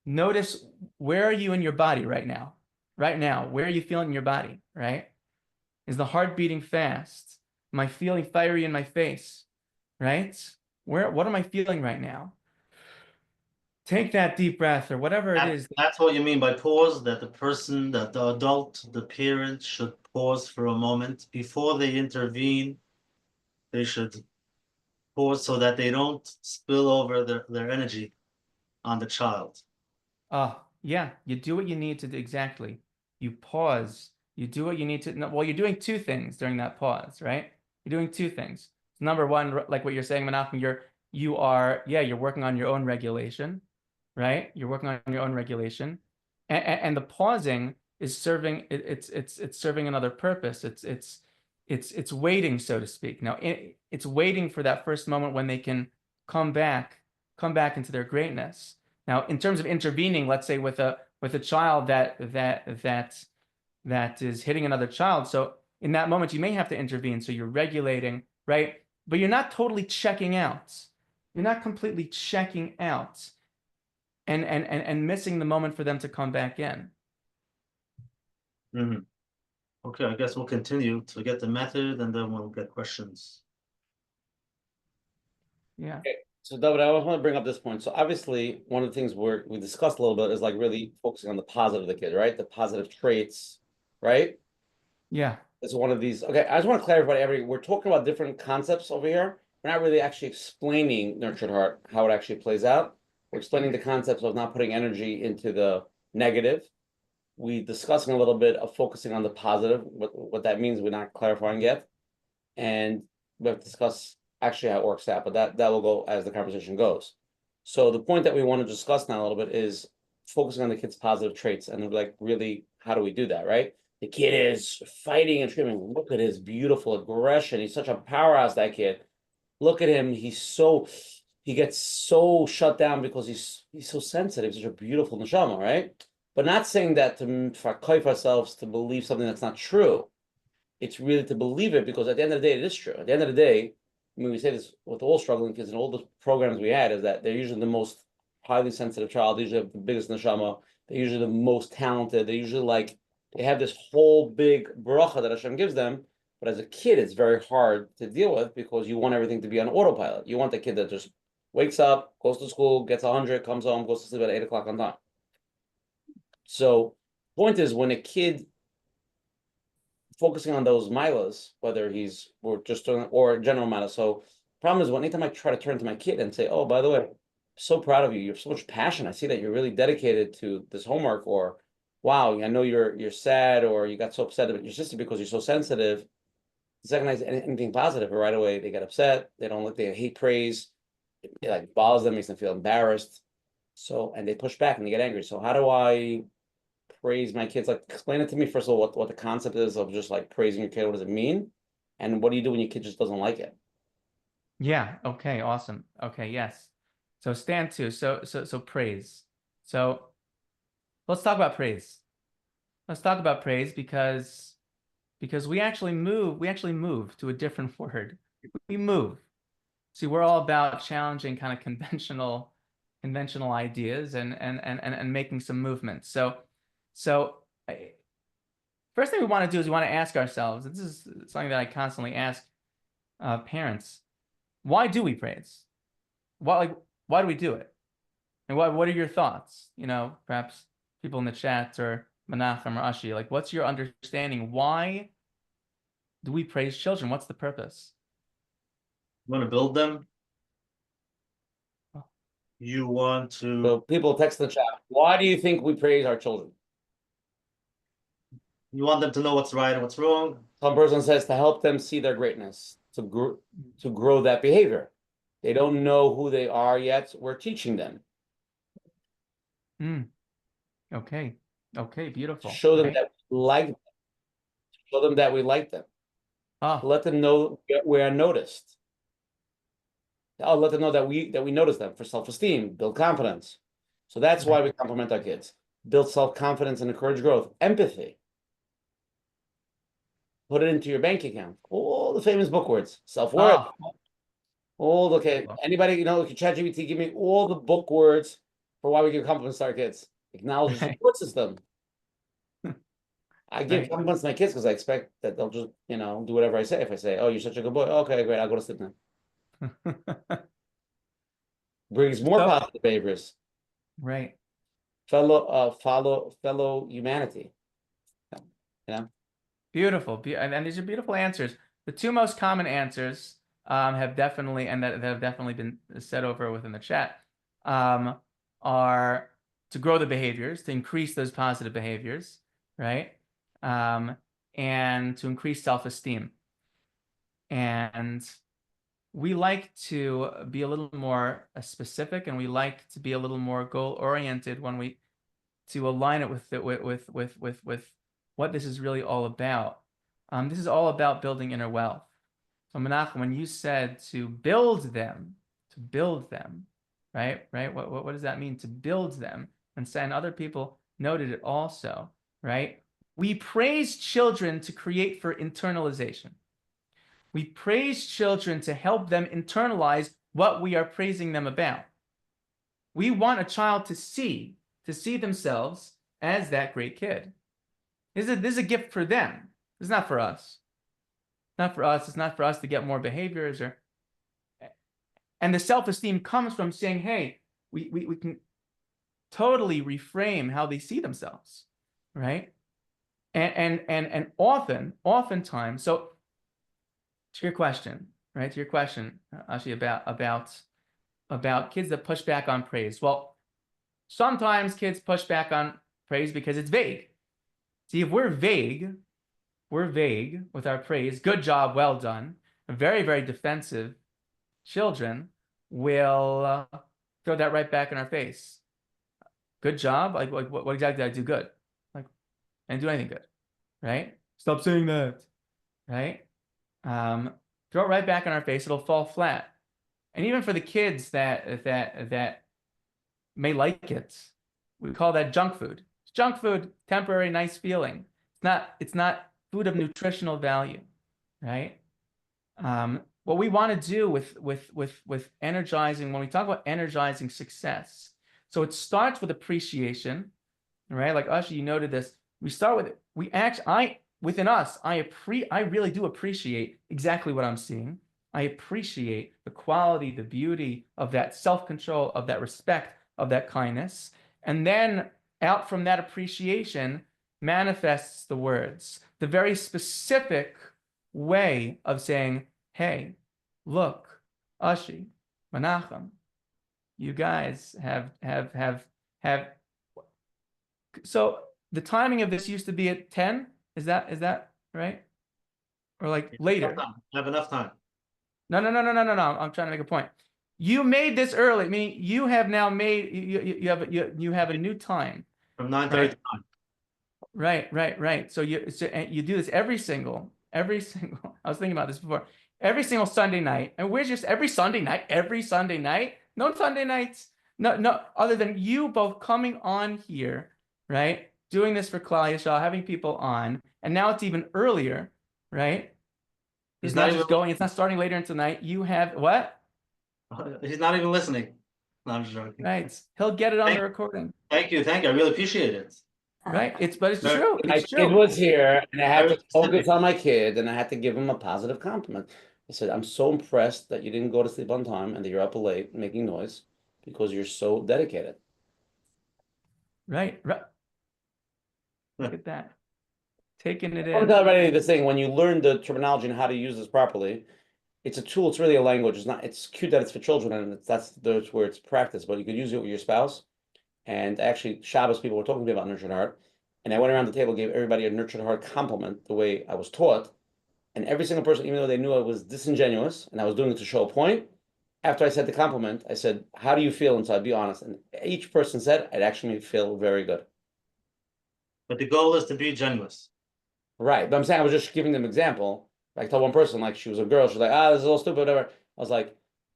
notice, where are you in your body right now? Right now, where are you feeling in your body, right? Is the heart beating fast? Am I feeling fiery in my face, right? What am I feeling right now? Take that deep breath or whatever it is. That's what you mean by pause, that the adult, the parent should pause for a moment before they intervene. They should pause so that they don't spill over their energy on the child. Yeah, you do what you need to do. Exactly. You pause. You do what you need to. Well, you're doing two things during that pause, right? You're doing two things. Number one, like what you're saying, Menachem, you're working on your own regulation, right? You're working on your own regulation, and the pausing is serving. It's serving another purpose. It's waiting, so to speak. Now, it's waiting for that first moment when they can come back into their greatness. Now, in terms of intervening, let's say with a child that is hitting another child, so in that moment you may have to intervene. So you're regulating, right? But you're not totally checking out. You're not completely checking out and missing the moment for them to come back in. Mm-hmm. Okay, I guess we'll continue to get the method and then we'll get questions. Yeah. Okay. So David, I always want to bring up this point. So obviously, one of the things we discussed a little bit is like really focusing on the positive of the kid, right? The positive traits, right? Yeah. It's one of these. Okay, I just want to clarify we're talking about different concepts over here. We're not really actually explaining nurtured heart, how it actually plays out. We're explaining the concepts of not putting energy into the negative. We discussing a little bit of focusing on the positive, what that means, we're not clarifying yet. And we have to discuss actually how it works out, but that will go as the conversation goes. So the point that we want to discuss now a little bit is focusing on the kid's positive traits and like really how do we do that, right? The kid is fighting and screaming. Look at his beautiful aggression. He's such a powerhouse, that kid. Look at him. He gets so shut down because he's so sensitive. He's such a beautiful neshama, right? But not saying that to fakayf ourselves to believe something that's not true. It's really to believe it because at the end of the day, it is true. At the end of the day, I mean, we say this with all struggling kids and all the programs we had is that they're usually the most highly sensitive child. They usually have the biggest neshama. They're usually the most talented. They usually they have this whole big bracha that Hashem gives them. But as a kid, it's very hard to deal with because you want everything to be on autopilot. You want the kid that just wakes up, goes to school, gets 100, comes home, goes to sleep at 8 o'clock on time. So, point is, when a kid focusing on those milas, whether he's or general milas. So, problem is, anytime I try to turn to my kid and say, "Oh, by the way, I'm so proud of you. You have so much passion. I see that you're really dedicated to this homework," or "Wow, I know you're sad or you got so upset about your sister because you're so sensitive." The second I say anything positive, right away they get upset. They hate praise. It like bothers them, makes them feel embarrassed. So, and they push back and they get angry. So, how do I praise my kids? Like, explain it to me first of all what the concept is of just like praising your kid. What does it mean? And what do you do when your kid just doesn't like it? Yeah. Okay. Awesome. Okay. Yes. So stand to. So praise. So let's talk about praise. Let's talk about praise because we actually move to a different word. We move. See, we're all about challenging kind of conventional ideas and making some movements. So first thing we want to do is we want to ask ourselves, this is something that I constantly ask parents, why do we praise? Why do we do it? And what are your thoughts? Perhaps people in the chat or Menachem or Ashi, like what's your understanding? Why do we praise children? What's the purpose? You want to build them? Oh. You want to... So people text the chat, why do you think we praise our children? You want them to know what's right and what's wrong? Some person says to help them see their greatness, to grow that behavior. They don't know who they are yet. We're teaching them. Okay. Okay, beautiful. Show them Right? that we like them. Show them that we like them. Oh, Let them know we are noticed. I'll let them know that we notice them for self-esteem, build confidence. So that's why we compliment our kids. Build self-confidence and encourage growth. Empathy. Put it into your bank account. All the famous book words. Self-worth. Anybody, ChatGPT, give me all the book words for why we give compliments to our kids. Acknowledge the support system. I give compliments to my kids because I expect that they'll just, do whatever I say. If I say, "Oh, you're such a good boy," okay, great, I'll go to sleep now. Brings more positive behaviors. Right. Fellow humanity. Beautiful. And these are beautiful answers. The two most common answers have definitely, and that have definitely been said over within the chat, are to grow the behaviors, to increase those positive behaviors, right? And to increase self-esteem. And we like to be a little more specific, and we like to be a little more goal-oriented when to align it with what this is really all about. This is all about building inner wealth. So Menachem, when you said to build them, right? What does that mean? To build them, and other people noted it also, right? We praise children to create for internalization. We praise children to help them internalize what we are praising them about. We want a child to see themselves as that great kid. This is a gift for them. It's not for us. Not for us. It's not for us to get more behaviors and the self-esteem comes from saying, hey, we can totally reframe how they see themselves, right? And oftentimes, so to your question, right? To your question, Ashi, about kids that push back on praise. Well, sometimes kids push back on praise because it's vague. See, if we're vague with our praise, good job, well done, very, very defensive children will throw that right back in our face. Good job. Like what exactly did I do good? Like, I didn't do anything good, right? Stop saying that, right? Throw it right back in our face. It'll fall flat. And even for the kids that may like it, we call that junk food. It's junk food, temporary, nice feeling. It's not food of nutritional value, right? What we want to do with energizing, when we talk about energizing success, so it starts with appreciation, right? Like Usher, you noted this. We start with within us, I really do appreciate exactly what I'm seeing. I appreciate the quality, the beauty of that self-control, of that respect, of that kindness. And then out from that appreciation manifests the words, the very specific way of saying, hey, look, Ashi, Menachem, you guys have. So the timing of this used to be at 10. Is that right? Or like later? I have enough time. No. I'm trying to make a point. You made this early, meaning you have now made you have a new time From 9:30 right? to 9. Right. So you do this every single. I was thinking about this before. Every single Sunday night, and where's just every Sunday night? No Sunday nights. No. Other than you both coming on here, right? Doing this for Klal Yisrael, having people on, and now it's even earlier, right? It's not just going. It's not starting later into night. You have what? He's not even listening. No, I'm just joking. Right. He'll get it on the recording. Thank you. I really appreciate it. Right. But it's Very- true. My It's kid true. was here, and I had Very to focus specific. on my kid, and I had to give him a positive compliment. I said, I'm so impressed that you didn't go to sleep on time and that you're up late making noise because you're so dedicated. Right. Look at that. Taking it I want to in. tell everybody this thing, when you learn the terminology and how to use this properly, it's a tool, it's really a language. It's cute that it's for children and that's where it's practiced, but you could use it with your spouse. And actually, Shabbos people were talking to me about nurtured heart. And I went around the table, gave everybody a nurtured heart compliment the way I was taught. And every single person, even though they knew I was disingenuous and I was doing it to show a point, after I said the compliment, I said, how do you feel inside? Be honest. And each person said, it actually made me feel very good. But the goal is to be generous. Right. But I'm saying I was just giving them an example. Like, I told one person, like, she was a girl. She's like, this is all stupid, whatever. I was like,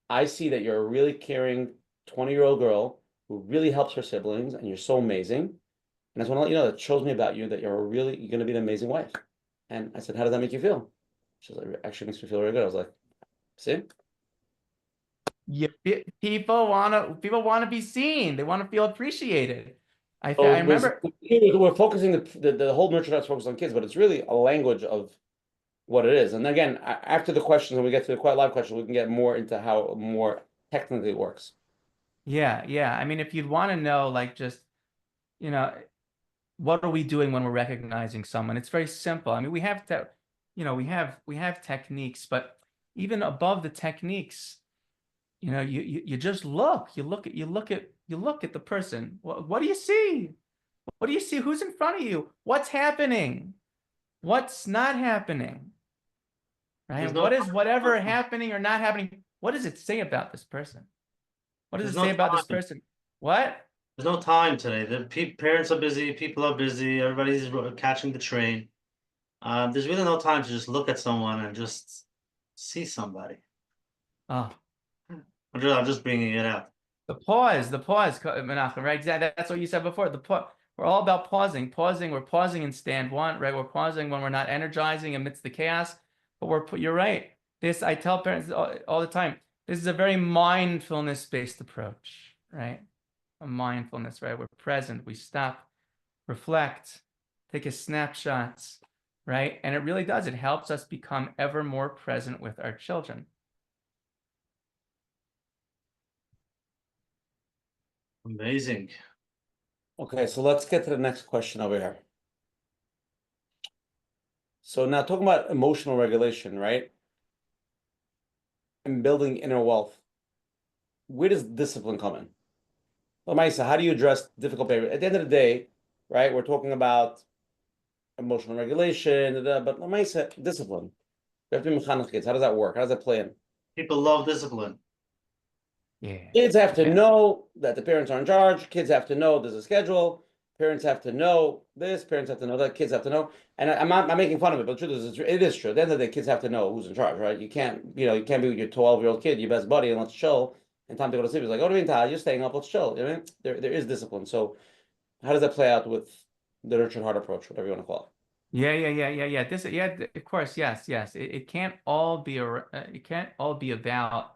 I see that you're a really caring 20-year-old girl who really helps her siblings, and you're so amazing. And I just want to let you know that shows me about you that you're going to be an amazing wife. And I said, how does that make you feel? She's like, it actually makes me feel very good. I was like, see? Yeah, people want to be seen. They want to feel appreciated. I So remember. we're focusing the whole nurture that's focused on kids, but it's really a language of what it is. And again, after the questions, and we get to the quite live questions, we can get more into how more technically it works. Yeah. I mean, if you'd want to know, like, just, what are we doing when we're recognizing someone? It's very simple. I mean, we have techniques, but even above the techniques, you just look. You look at the person. What do you see? What do you see? Who's in front of you? What's happening? What's not happening? Right? What is whatever happening or not happening? What does it say about this person? What does it say about this person? What? There's no time today. The parents are busy. People are busy. Everybody's catching the train. There's really no time to just look at someone and just see somebody. Oh, I'm just bringing it out. the pause, Menachem, right? Exactly. That's what you said before. We're all about pausing. We're pausing in stand one, right? We're pausing when we're not energizing amidst the chaos. But you're right. I tell parents all the time, this is a very mindfulness-based approach, right? A mindfulness, right? We're present, we stop, reflect, take a snapshot, right? And it really does. It helps us become ever more present with our children. Amazing. Okay, so let's get to the next question over here. So now talking about emotional regulation, right? And building inner wealth. Where does discipline come in? Lamaisa, how do you address difficult behavior? At the end of the day, right, we're talking about emotional regulation, but Lamaisa, discipline. We have to be mechanech kids. How does that work? How does that play in? People love discipline. Yeah. Kids have to Yeah. know that the parents are in charge. Kids have to know there's a schedule. Parents have to know this. Parents have to know that. Kids have to know. And I'm making fun of it, but the truth is, it is true. At the end of the day, kids have to know who's in charge, right? You can't be with your 12-year-old kid, your best buddy, and let's chill. And time to go to sleep. It's like, oh, what do you mean, Tal? You're staying up. Let's chill. You know what I mean? There is discipline. So, how does that play out with the nurtured heart approach, whatever you want to call it? Yeah. Of course, yes. It can't all be about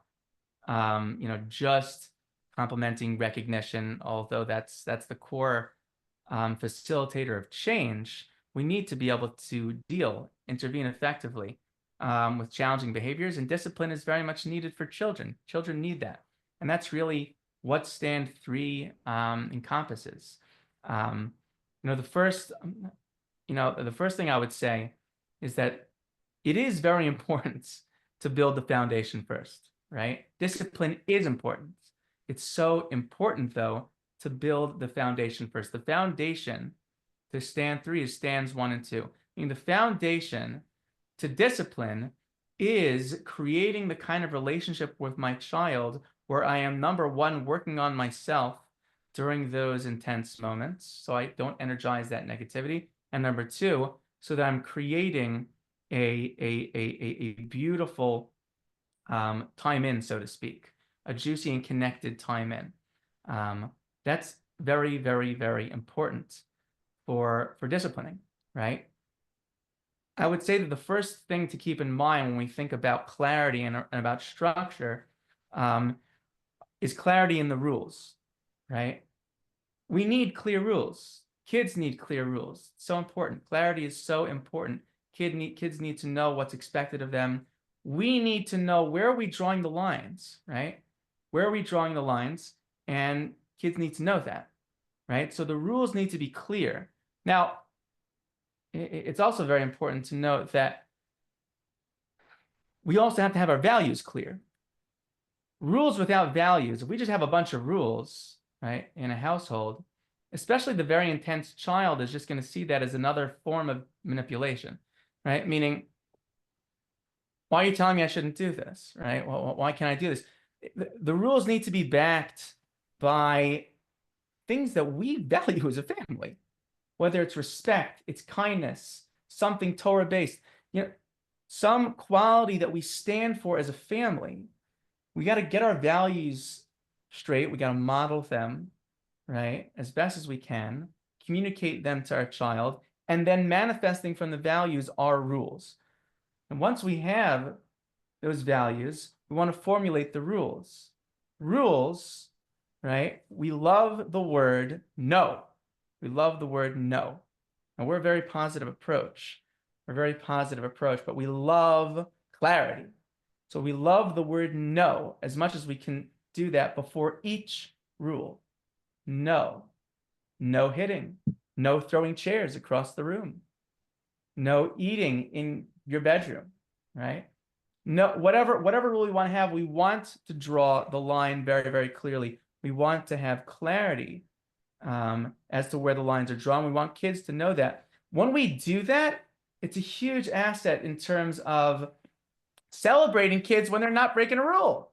just complementing recognition, although that's the core facilitator of change. We need to be able to intervene effectively with challenging behaviors, and discipline is very much needed for children. Children need that, and that's really what stand 3 encompasses. The first thing I would say is that it is very important to build the foundation first, right? Discipline is important. It's so important, though, to build the foundation first. The foundation to stand 3 is stands 1 and 2. I mean, the foundation to discipline is creating the kind of relationship with my child where I am, number 1, working on myself during those intense moments, so I don't energize that negativity, and number 2, so that I'm creating a beautiful time in, so to speak, a juicy and connected time in. That's very, very, very important for disciplining, right? I would say that the first thing to keep in mind when we think about clarity and about structure is clarity in the rules, right? We need clear rules. Kids need clear rules. It's so important. Clarity is so important. Kids need to know what's expected of them. We need to know where are we drawing the lines, right? Where are we drawing the lines? And kids need to know that, right? So the rules need to be clear. Now, it's also very important to note that we also have to have our values clear. Rules without values, if we just have a bunch of rules, right, in a household, especially the very intense child is just going to see that as another form of manipulation, right? Meaning, why are you telling me I shouldn't do this, right? Well, why can't I do this? The rules need to be backed by things that we value as a family, whether it's respect, it's kindness, something Torah-based, some quality that we stand for as a family. We got to get our values straight. We got to model them, right, as best as we can, communicate them to our child, and then manifesting from the values are rules. And once we have those values, we want to formulate the rules. Rules, right? We love the word no. We love the word no. And we're a very positive approach. We're a very positive approach, but we love clarity. So we love the word no as much as we can do that before each rule. No. No hitting. No throwing chairs across the room. No eating in your bedroom, right? No, whatever rule we want to have, we want to draw the line very, very clearly. We want to have clarity as to where the lines are drawn. We want kids to know that. When we do that, it's a huge asset in terms of celebrating kids when they're not breaking a rule.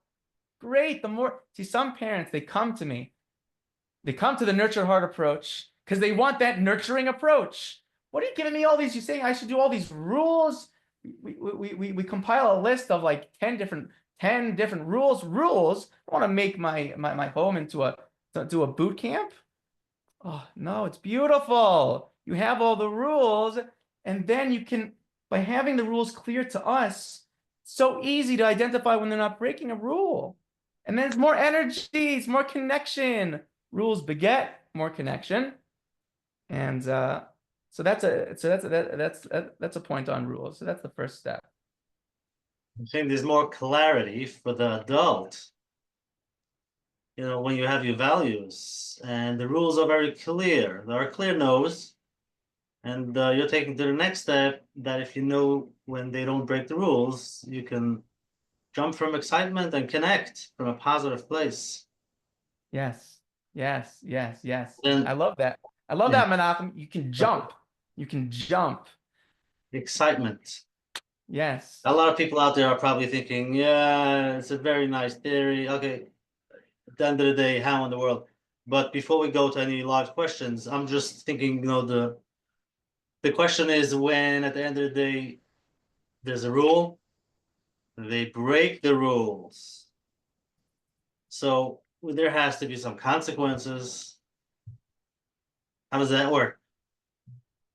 Great. Some parents, they come to me. They come to the nurtured heart approach because they want that nurturing approach. What are you giving me all these? You saying I should do all these rules? We compile a list of like 10 different rules. I want to make my home into a boot camp. Oh no, it's beautiful. You have all the rules, and then you can, by having the rules clear to us, it's so easy to identify when they're not breaking a rule. And then it's more energy, it's more connection. Rules beget more connection. And So that's a point on rules. So that's the first step. I think there's more clarity for the adult. You know, when you have your values and the rules are very clear, there are clear no's, and you're taking to the next step that if you know when they don't break the rules, you can jump from excitement and connect from a positive place. Yes, yes, yes, yes. Then I love that. I love yeah, that, Menachem. You can jump. You can jump. excitement. Yes. A lot of people out there are probably thinking, yeah, it's a very nice theory. Okay, at the end of the day, how in the world? But before we go to any live questions, I'm just thinking, you know, the question is when at the end of the day, there's a rule, they break the rules. So there has to be some consequences. How does that work?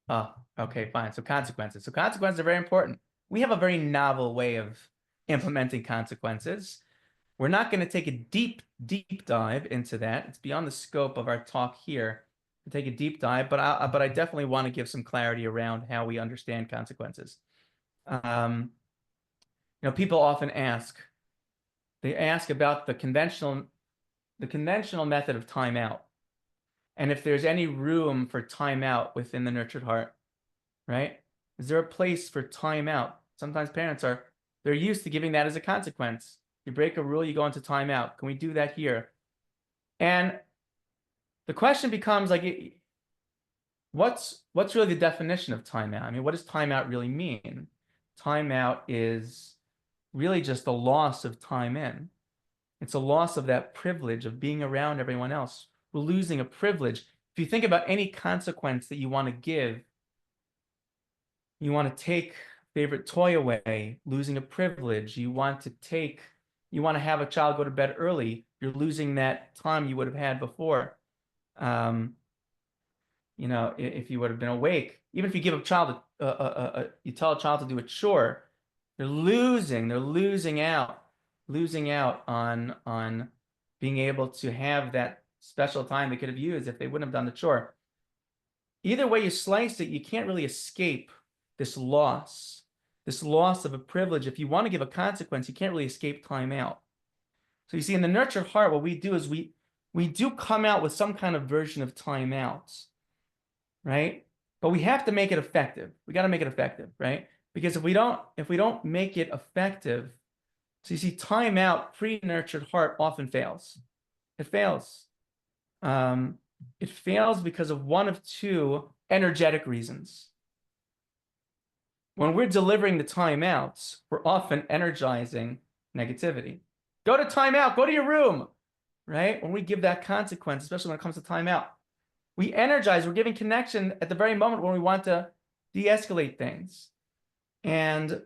Oh, okay, fine. So consequences. So consequences are very important. We have a very novel way of implementing consequences. We're not going to take a deep dive into that. It's beyond the scope of our talk here to take a deep dive, but I definitely want to give some clarity around how we understand consequences. People often ask, they ask about the conventional method of timeout, and if there's any room for timeout within the nurtured heart, right? Is there a place for timeout? Sometimes parents they're used to giving that as a consequence. You break a rule, you go into timeout. Can we do that here? And the question becomes like, what's really the definition of timeout? I mean, what does timeout really mean? Timeout is really just the loss of time in. It's a loss of that privilege of being around everyone else. We're losing a privilege. If you think about any consequence that you want to give, you want to take favorite toy away, losing a privilege. You want to have a child go to bed early, you're losing that time you would have had before. If you would have been awake, even if you give a child you tell a child to do a chore, they're losing out on being able to have that special time they could have used if they wouldn't have done the chore. Either way you slice it, you can't really escape this loss of a privilege. If you want to give a consequence, you can't really escape timeout. So you see, in the nurtured heart, what we do is we do come out with some kind of version of timeouts, right? But we have to make it effective. We got to make it effective, right? Because if we don't make it effective, so you see, timeout pre-nurtured heart often fails. It fails. It fails because of one of two energetic reasons. When we're delivering the timeouts, we're often energizing negativity. Go to timeout, go to your room, right? When we give that consequence, especially when it comes to timeout, we energize, we're giving connection at the very moment when we want to de-escalate things. And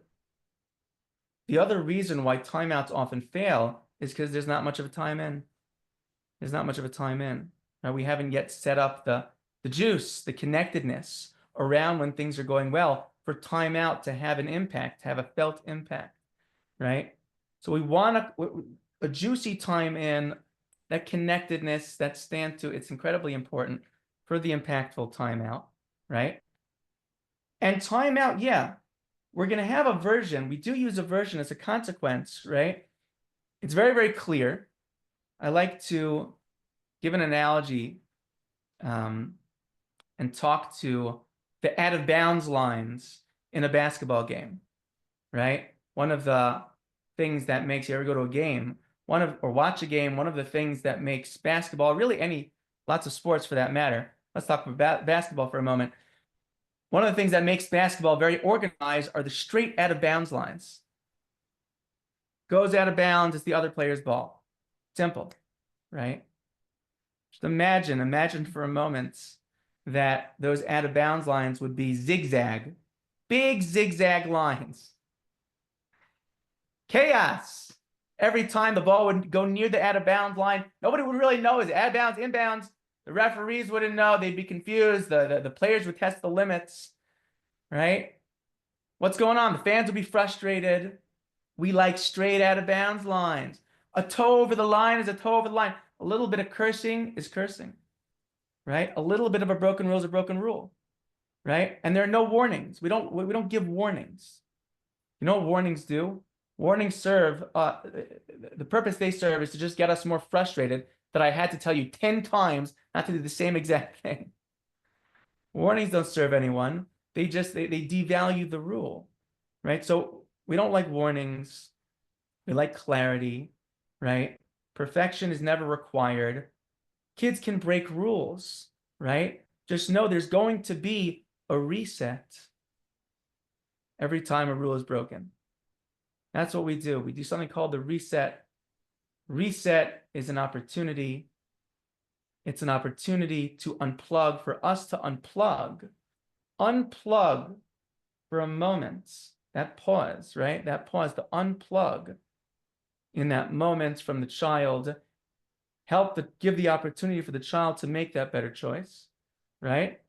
the other reason why timeouts often fail is because there's not much of a time in. There's not much of a time in. Now, we haven't yet set up the juice, the connectedness around when things are going well for timeout to have an impact, to have a felt impact, right? So we want a juicy time in, that connectedness, that stand to, it's incredibly important for the impactful timeout, right? And timeout, yeah, we're going to have a version. We do use a version as a consequence, right? It's very, very clear. I like to give an analogy and talk to the out of bounds lines in a basketball game, right? One of the things that makes you ever go to a game, or watch a game, one of the things that makes basketball, really lots of sports for that matter. Let's talk about basketball for a moment. One of the things that makes basketball very organized are the straight out of bounds lines. Goes out of bounds, it's the other player's ball. Simple, right? Just imagine for a moment that those out of bounds lines would be zigzag, big zigzag lines. Chaos. Every time the ball would go near the out of bounds line, nobody would really know, is it out of bounds, inbounds? The referees wouldn't know, they'd be confused, the players would test the limits, right? What's going on? The fans would be frustrated. We like straight out of bounds lines. A toe over the line is a toe over the line. A little bit of cursing is cursing, right? A little bit of a broken rule is a broken rule. right? And there are no warnings. We don't give warnings. You know what warnings do? Warnings serve, the purpose they serve is to just get us more frustrated that I had to tell you 10 times not to do the same exact thing. Warnings don't serve anyone. They devalue the rule, right? So we don't like warnings. We like clarity, right? Perfection is never required. Kids can break rules, right? Just know there's going to be a reset every time a rule is broken. That's what we do. We do something called the reset. Reset is an opportunity. It's an opportunity to unplug, for us to unplug for a moment. That pause, right? That pause, to unplug in that moment from the child, help to give the opportunity for the child to make that better choice, right?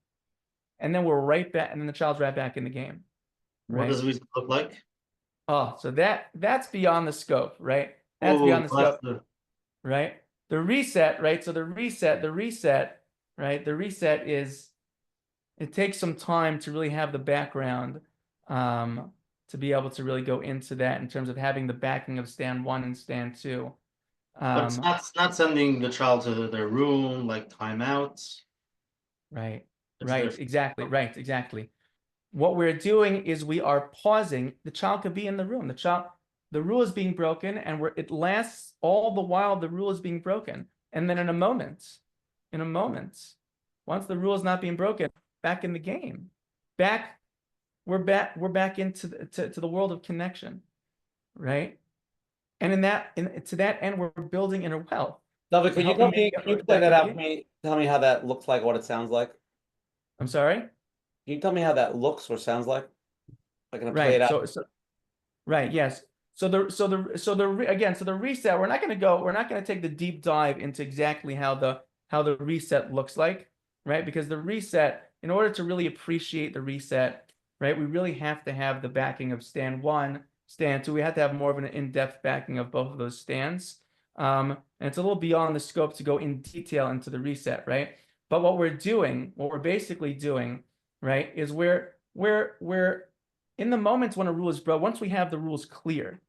And then we're right back, and then the child's right back in the game. What Right? does it look like? Oh, so that's beyond the scope, right? That's beyond the scope, right? The reset, right? So the reset, right? The reset is, it takes some time to really have the background, to be able to really go into that in terms of having the backing of stand 1 and stand 2. But it's not sending the child to their room, like timeouts. Right, It's right, different. exactly, right, exactly. What we're doing is we are pausing. The child could be in the room. The rule is being broken, and it lasts all the while the rule is being broken. And then in a moment, once the rule is not being broken, back in the game, we're back into the world of connection, right? And to that end, we're building inner wealth. David, can you Helping can you them play back that in out the for game. me? Tell me how that looks like, what it sounds like. Can I'm sorry? you tell me how that looks or sounds like? I'm gonna play it Right. out. So right, yes. So the reset, we're not going to take the deep dive into exactly how the reset looks like, right? Because the reset, in order to really appreciate the reset, right, we really have to have the backing of stand 1, stand 2. We have to have more of an in-depth backing of both of those stands. And it's a little beyond the scope to go in detail into the reset, right? But what we're basically doing, right, is we're in the moments when a rule is broken, once we have the rules clear,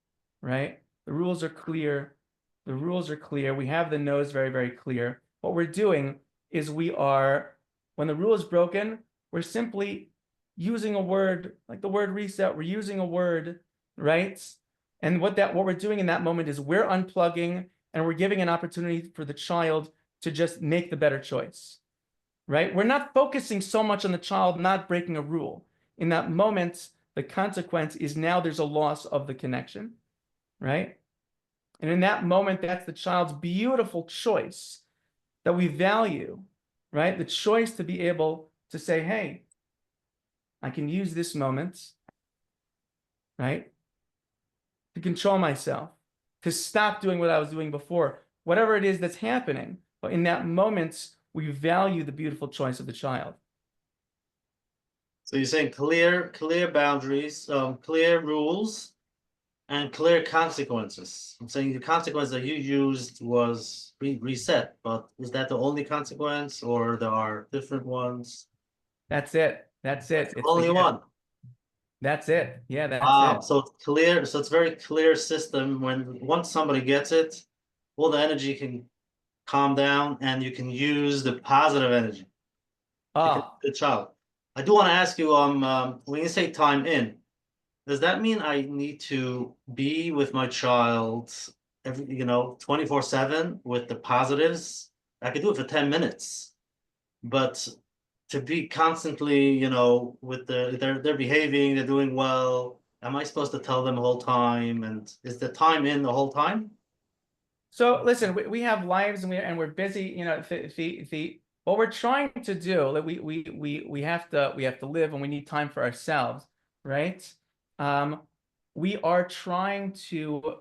right? The rules are clear. We have the nose very, very clear. What we're doing is when the rule is broken, we're simply using a word, like the word reset. We're using a word, right? And what we're doing in that moment is we're unplugging, and we're giving an opportunity for the child to just make the better choice, right? We're not focusing so much on the child not breaking a rule. In that moment, the consequence is now there's a loss of the connection, right? And in that moment, that's the child's beautiful choice that we value, right? The choice to be able to say, hey, I can use this moment, right, to control myself, to stop doing what I was doing before, whatever it is that's happening. But in that moment, we value the beautiful choice of the child. So you're saying clear boundaries, clear rules, and clear consequences. I'm saying the consequence that you used was reset, but is that the only consequence, or there are different ones? That's it. It's Only one. That's it. Yeah, that's Wow. it. So it's clear. So it's a very clear system. Once somebody gets it, all the energy can calm down, and you can use the positive energy. Good child. I do want to ask you, when you say time in, does that mean I need to be with my child 24/7 with the positives? I could do it for 10 minutes, but to be constantly, with they're behaving, they're doing well. Am I supposed to tell them the whole time? And is the time in the whole time? So listen, we have lives, and we're busy. What we're trying to do, like we have to live, and we need time for ourselves, right? We're trying to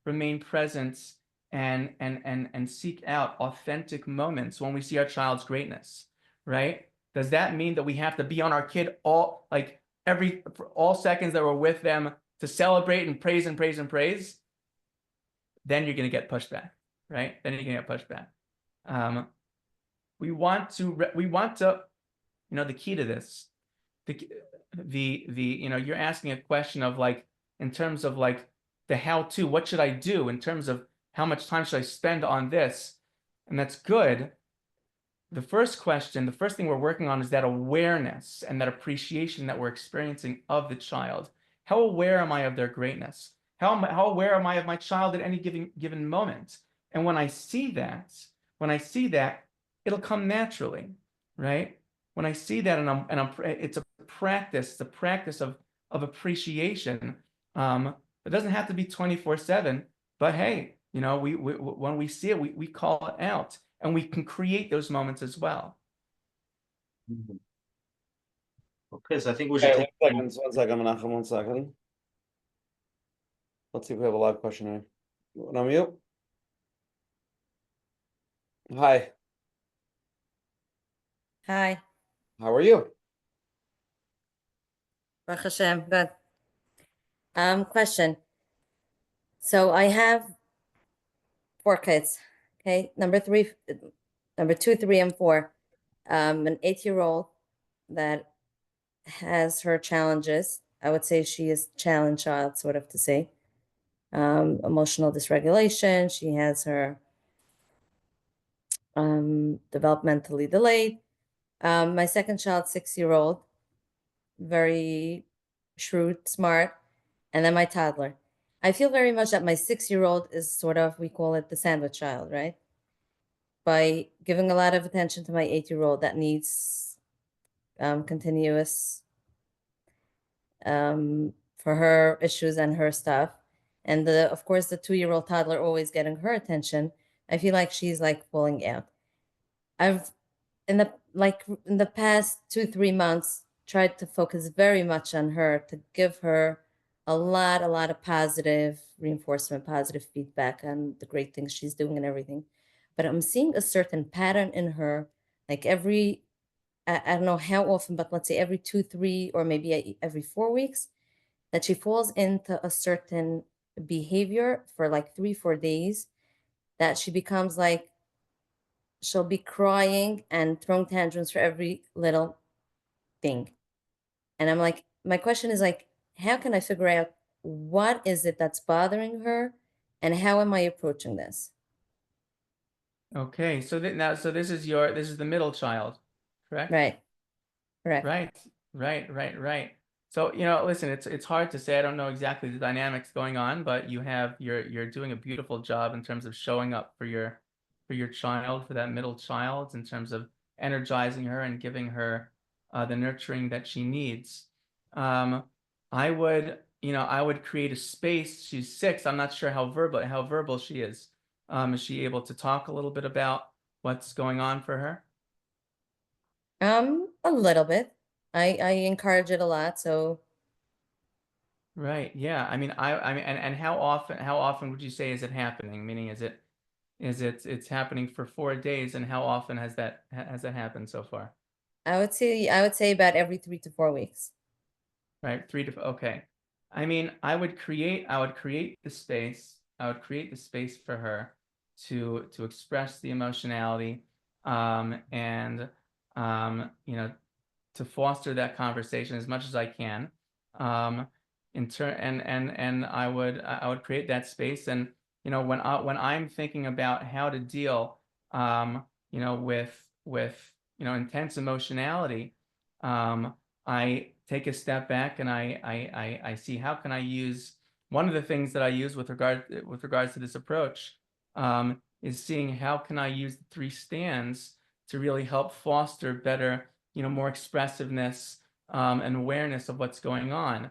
remain present and seek out authentic moments when we see our child's greatness, right? Does that mean that we have to be on our kid all seconds that we're with them to celebrate and praise and praise and praise? Then you're going to get pushed back, right? Then you're going to get pushed back. We want to the key to this, you're asking a question of like, in terms of like the how to, what should I do in terms of how much time should I spend on this? And that's good. The first question, the first thing we're working on is that awareness and that appreciation that we're experiencing of the child. How aware am I of their greatness? How aware am I of my child at any given moment? And when I see that, it'll come naturally, right? When I see that, it's a practice of appreciation. It doesn't have to be 24/7, but hey, when we see it, we call it out. And we can create those moments as well. Okay, so I think we should Okay, take 1 second, Menachem, 1 second. Let's see if we have a live question here. You want to unmute? Hi, Hi, how are you? Baruch Hashem, good. Question. So I have 4 kids. Okay, number 2, 3, and 4. An 8-year-old that has her challenges. I would say she is a challenge child, sort of to say. Emotional dysregulation. She has her developmentally delayed. My second child, 6-year-old, very shrewd, smart, and then my toddler. I feel very much that my 6-year-old is sort of, we call it the sandwich child, right? By giving a lot of attention to my 8-year-old that needs continuous for her issues and her stuff. And of course, the 2-year-old toddler always getting her attention. I feel like she's like falling out. I've in the past 2-3 months tried to focus very much on her, to give her a lot of positive reinforcement, positive feedback on the great things she's doing and everything. But I'm seeing a certain pattern in her, like I don't know how often, but let's say every 2, 3, or maybe every 4 weeks, that she falls into a certain behavior for like 3, 4 days, that she becomes like, she'll be crying and throwing tantrums for every little thing. And I'm like, my question is like, how can I figure out what is it that's bothering her and how am I approaching this? Okay, so this is the middle child, correct? Right. Correct. Right. So, listen, it's hard to say. I don't know exactly the dynamics going on, but you're doing a beautiful job in terms of showing up for your child, for that middle child, in terms of energizing her and giving her the nurturing that she needs. I would create a space. She's 6. I'm not sure how verbal she is. Is she able to talk a little bit about what's going on for her? A little bit. I encourage it a lot. So Right. Yeah. I mean, and how often would you say is it happening? Meaning, it's happening for 4 days, and how often has that happened so far? I would say about every 3 to 4 weeks. Right. Okay. I mean, I would create the space. I would create the space for her to express the emotionality, and to foster that conversation as much as I can. And I would create that space. And when I'm thinking about how to deal with intense emotionality, I take a step back and I see how can I use one of the things that I use with regards to this approach, is seeing how can I use the 3 stands to really help foster better, more expressiveness, and awareness of what's going on.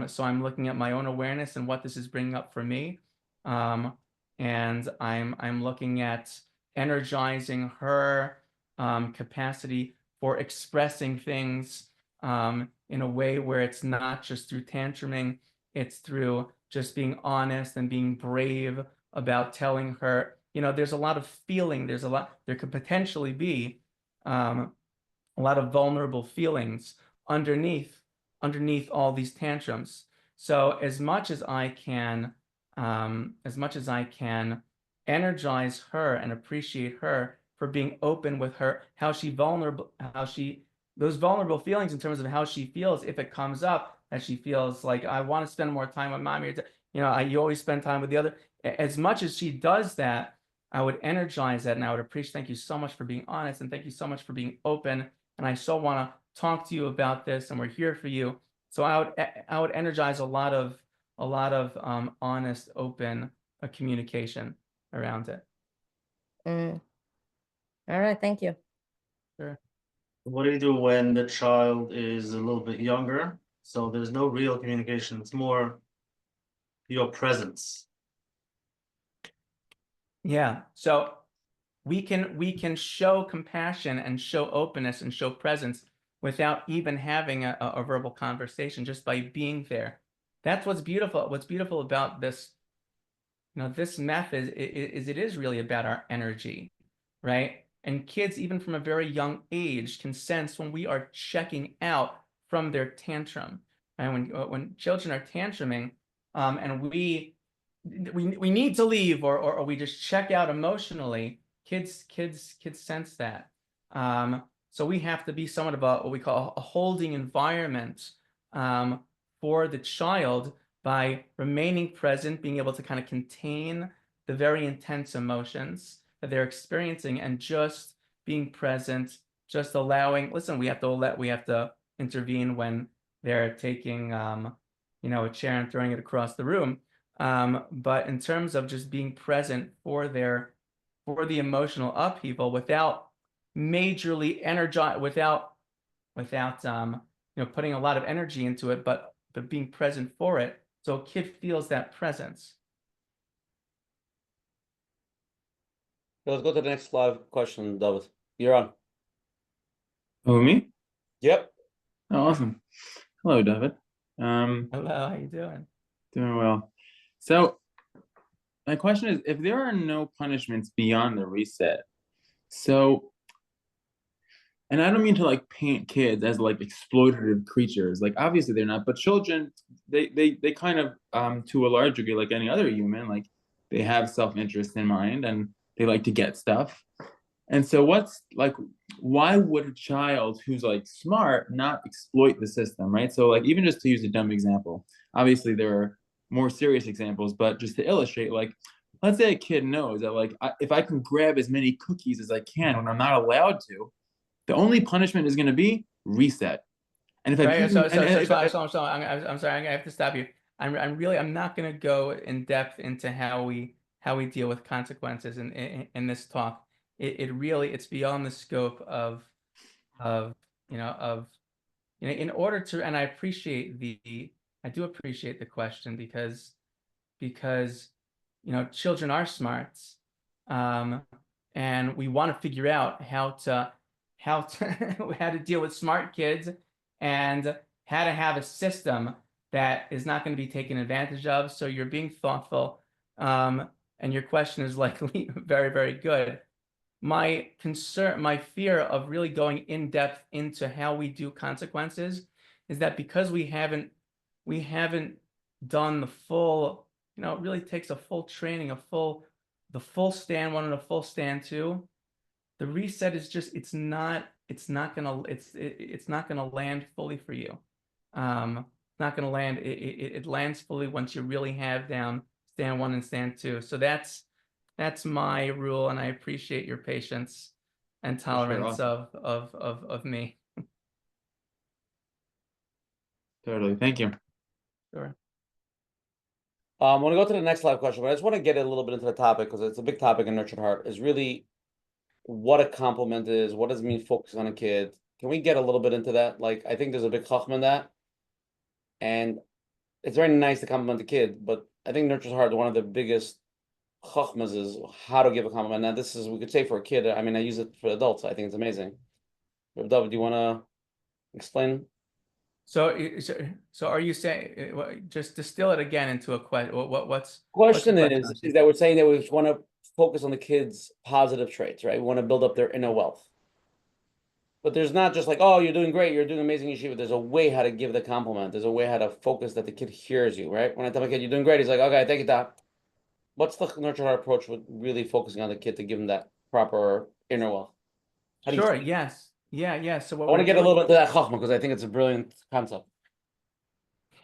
So I'm looking at my own awareness and what this is bringing up for me, and I'm looking at energizing her capacity for expressing things in a way where it's not just through tantruming, it's through just being honest and being brave about telling her, there's a lot of feeling, there could potentially be a lot of vulnerable feelings underneath all these tantrums. So as much as I can energize her and appreciate her for being open with her, how she those vulnerable feelings in terms of how she feels, if it comes up, that she feels like, I want to spend more time with mommy, or you always spend time with the other. As much as she does that, I would energize that, and I would appreciate, thank you so much for being honest, and thank you so much for being open, and I so want to talk to you about this, and we're here for you. So I would energize a lot of honest, open communication around it. Mm. All right, thank you. Sure. What do you do when the child is a little bit younger? So there's no real communication. It's more your presence. Yeah. So we can show compassion and show openness and show presence without even having a verbal conversation, just by being there. That's what's beautiful. What's beautiful about this, this method is it is really about our energy, right? And kids, even from a very young age, can sense when we are checking out from their tantrum. And when children are tantruming, and we need to leave, or we just check out emotionally, kids sense that. So we have to be somewhat of what we call a holding environment for the child, by remaining present, being able to kind of contain the very intense emotions that they're experiencing, and just being present, just allowing. Listen, we have to intervene when they're taking a chair and throwing it across the room. But in terms of just being present for the emotional upheaval, without majorly energize, without putting a lot of energy into it, but being present for it, so a kid feels that presence. So let's go to the next live question, David. You're on. Oh, me? Yep. Oh, awesome. Hello, David. Hello, how you doing? Doing well. So my question is, if there are no punishments beyond the reset, and I don't mean to like paint kids as like exploitative creatures, like obviously they're not, but children, they kind of to a large degree, like any other human, like they have self-interest in mind and they like to get stuff. And so why would a child who's like smart not exploit the system, right? So like, even just to use a dumb example, obviously there are more serious examples, but just to illustrate, like, let's say a kid knows that like, if I can grab as many cookies as I can when I'm not allowed to, the only punishment is going to be reset. And if Right. I'm I'm sorry, I have to stop you. I'm not going to go in depth into how we deal with consequences in this talk. It's beyond the scope of in order to, and I do appreciate the question, because children are smarts, and we want to figure out how to deal with smart kids, and how to have a system that is not going to be taken advantage of. So you're being thoughtful, and your question is likely very, very good. My fear of really going in depth into how we do consequences is that, because we haven't done the full, it really takes a full training, the full stand 1 and a full stand 2. The reset is just, it's not gonna land fully for you. Not gonna land. It lands fully once you really have down stand 1 and stand 2. So that's my rule, and I appreciate your patience and tolerance of me. Totally. Thank you. Sure. I want to go to the next live question, but I just want to get a little bit into the topic, because it's a big topic in Nurtured Heart, is really what a compliment is. What does it mean focus on a kid? Can we get a little bit into that? Like, I think there's a big chachma in that. And it's very nice to compliment the kid, but I think Nurtured Heart, one of the biggest chachmas is how to give a compliment. Now, this is, we could say for a kid, I mean, I use it for adults. I think it's amazing. David, do you want to explain? So are you saying, just distill it again into a question? What's Question the question? is that we're saying that we want to focus on the kids' positive traits, right? We want to build up their inner wealth. But there's not just like, oh, you're doing great, you're doing amazing yeshiva. There's a way how to give the compliment. There's a way how to focus that the kid hears you, right? When I tell my kid, you're doing great, he's like, okay, thank you, Doc. What's the Nurtured Heart approach with really focusing on the kid to give him that proper inner wealth? Sure. Yes. Yeah. So I what want we're to get a doing, little bit to that chachma because I think it's a brilliant concept.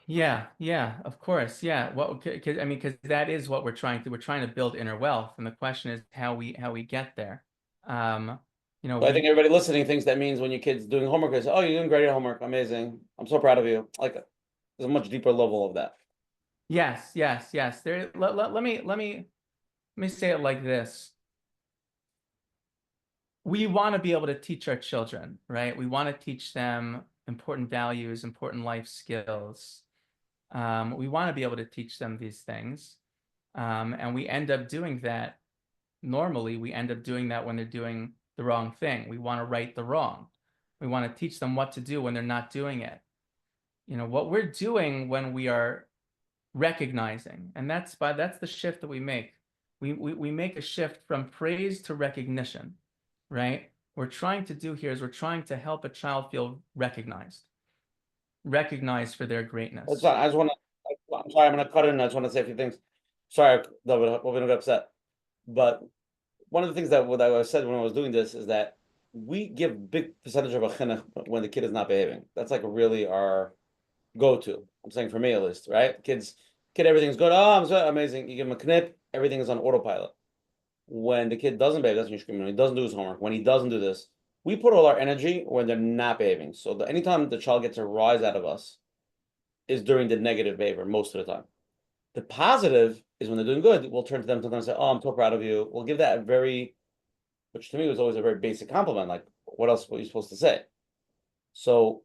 yeah, of course. Yeah. Well, because that is what we're trying to build inner wealth. And the question is how we get there. So I think everybody listening thinks that means when your kid's doing homework, they say, "Oh, you're doing great at homework. Amazing. I'm so proud of you." Like there's a much deeper level of that. Yes. There, let me say it like this. We want to be able to teach our children, right? We want to teach them important values, important life skills. We want to be able to teach them these things. And we end up doing that. Normally, we end up doing that when they're doing the wrong thing. We want to right the wrong. We want to teach them what to do when they're not doing it. What we're doing when we are recognizing, and that's the shift that we make. We make a shift from praise to recognition, right? We're trying to do here is we're trying to help a child feel recognized for their greatness. I'm sorry, I'm sorry, I'm going to cut in. I just want to say a few things. Sorry, David, hope we don't get upset. But one of the things that I said when I was doing this is that we give big percentage of a chinuch when the kid is not behaving. That's like really our go-to. I'm saying for me at least, right? Kid, everything's good. Oh, I'm so amazing. You give him a knip, everything is on autopilot. When the kid doesn't behave, that's when you scream. When he doesn't do his homework, when he doesn't do this, we put all our energy when they're not behaving. So anytime the child gets a rise out of us is during the negative behavior most of the time. The positive is when they're doing good, we'll turn to them sometimes and say, "Oh, I'm so proud of you." We'll give that which to me was always a very basic compliment. Like, what else were you supposed to say? So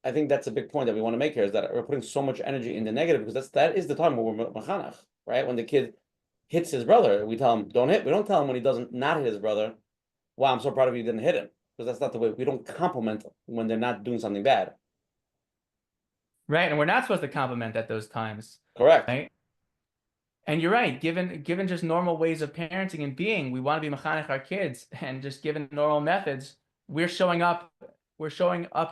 I think that's a big point that we want to make here is that we're putting so much energy in the negative because that is the time where we're machanach, right? When the kid hits his brother, we tell him, "Don't hit." We don't tell him when he doesn't not hit his brother, "Wow, I'm so proud of you, didn't hit him." Because that's not the way. We don't compliment when they're not doing something bad. Right. And we're not supposed to compliment at those times. Correct. Right. And you're right. Given just normal ways of parenting and being, we want to be mechanech our kids, and just given normal methods, we're showing up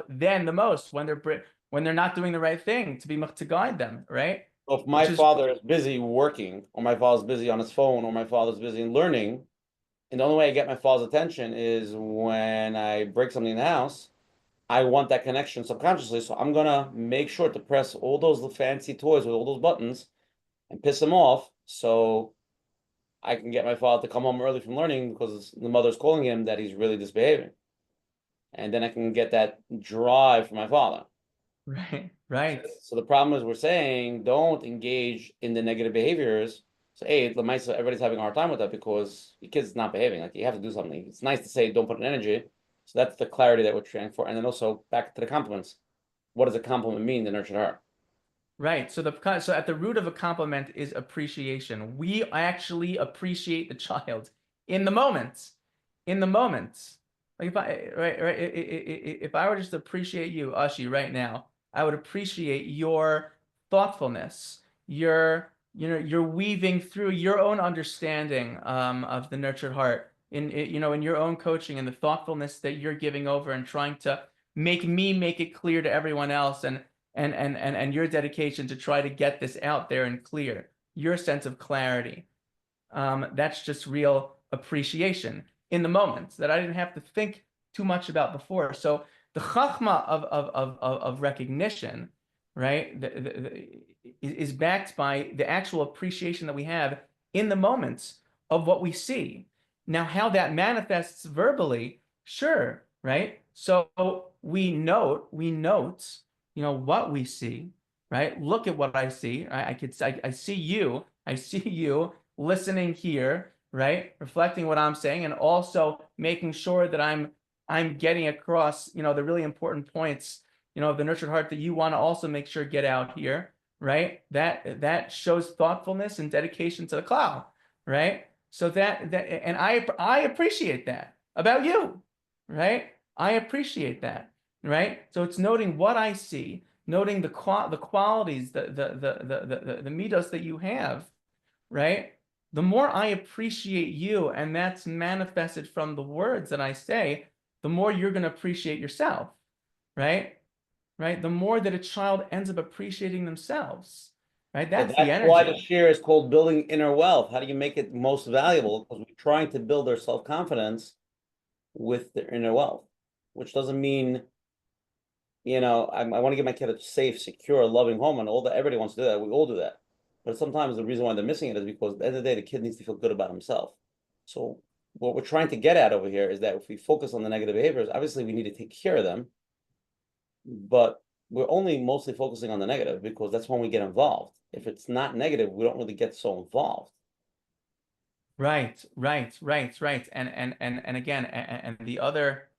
then the most when they're not doing the right thing to guide them, right? So if my father is busy working, or my father's busy on his phone, or my father's busy learning, and the only way I get my father's attention is when I break something in the house, I want that connection subconsciously. So I'm gonna make sure to press all those fancy toys with all those buttons and piss him off, so I can get my father to come home early from learning because the mother's calling him that he's really misbehaving. And then I can get that drive from my father. Right. So the problem is we're saying don't engage in the negative behaviors. So everybody's having a hard time with that because your kid's not behaving. Like you have to do something. It's nice to say don't put in energy. So that's the clarity that we're trying for. And then also back to the compliments. What does a compliment mean to nurture heart? Right. So at the root of a compliment is appreciation. We actually appreciate the child in the moment. Like if I were just to appreciate you, Ashi, right now, I would appreciate your thoughtfulness, your weaving through your own understanding of the nurtured heart in your own coaching and the thoughtfulness that you're giving over and trying to make it clear to everyone else and your dedication to try to get this out there and clear, your sense of clarity. That's just real appreciation in the moment that I didn't have to think too much about before. So the chachma of recognition, right, is backed by the actual appreciation that we have in the moments of what we see. Now, how that manifests verbally, sure, right? So we note, what we see, right? Look at what I see. I see you. I see you listening here, right? Reflecting what I'm saying, and also making sure that I'm getting across, the really important points, of the nurtured heart that you want to also make sure get out here, right? That shows thoughtfulness and dedication to the cloud, right? So and I appreciate that about you, right? I appreciate that, right? So it's noting what I see, noting the qualities, the midos that you have, right? The more I appreciate you, and that's manifested from the words that I say, the more you're going to appreciate yourself, right? The more that a child ends up appreciating themselves, right? That's the energy. Why the share is called building inner wealth. How do you make it most valuable? Because we're trying to build their self-confidence with their inner wealth. which doesn't mean, I want to give my kid a safe, secure, loving home, and everybody wants to do that. We all do that. But sometimes the reason why they're missing it is because at the end of the day, the kid needs to feel good about himself. So what we're trying to get at over here is that if we focus on the negative behaviors, obviously we need to take care of them, but we're only mostly focusing on the negative because that's when we get involved. If it's not negative, we don't really get so involved. Right. And again, and the other,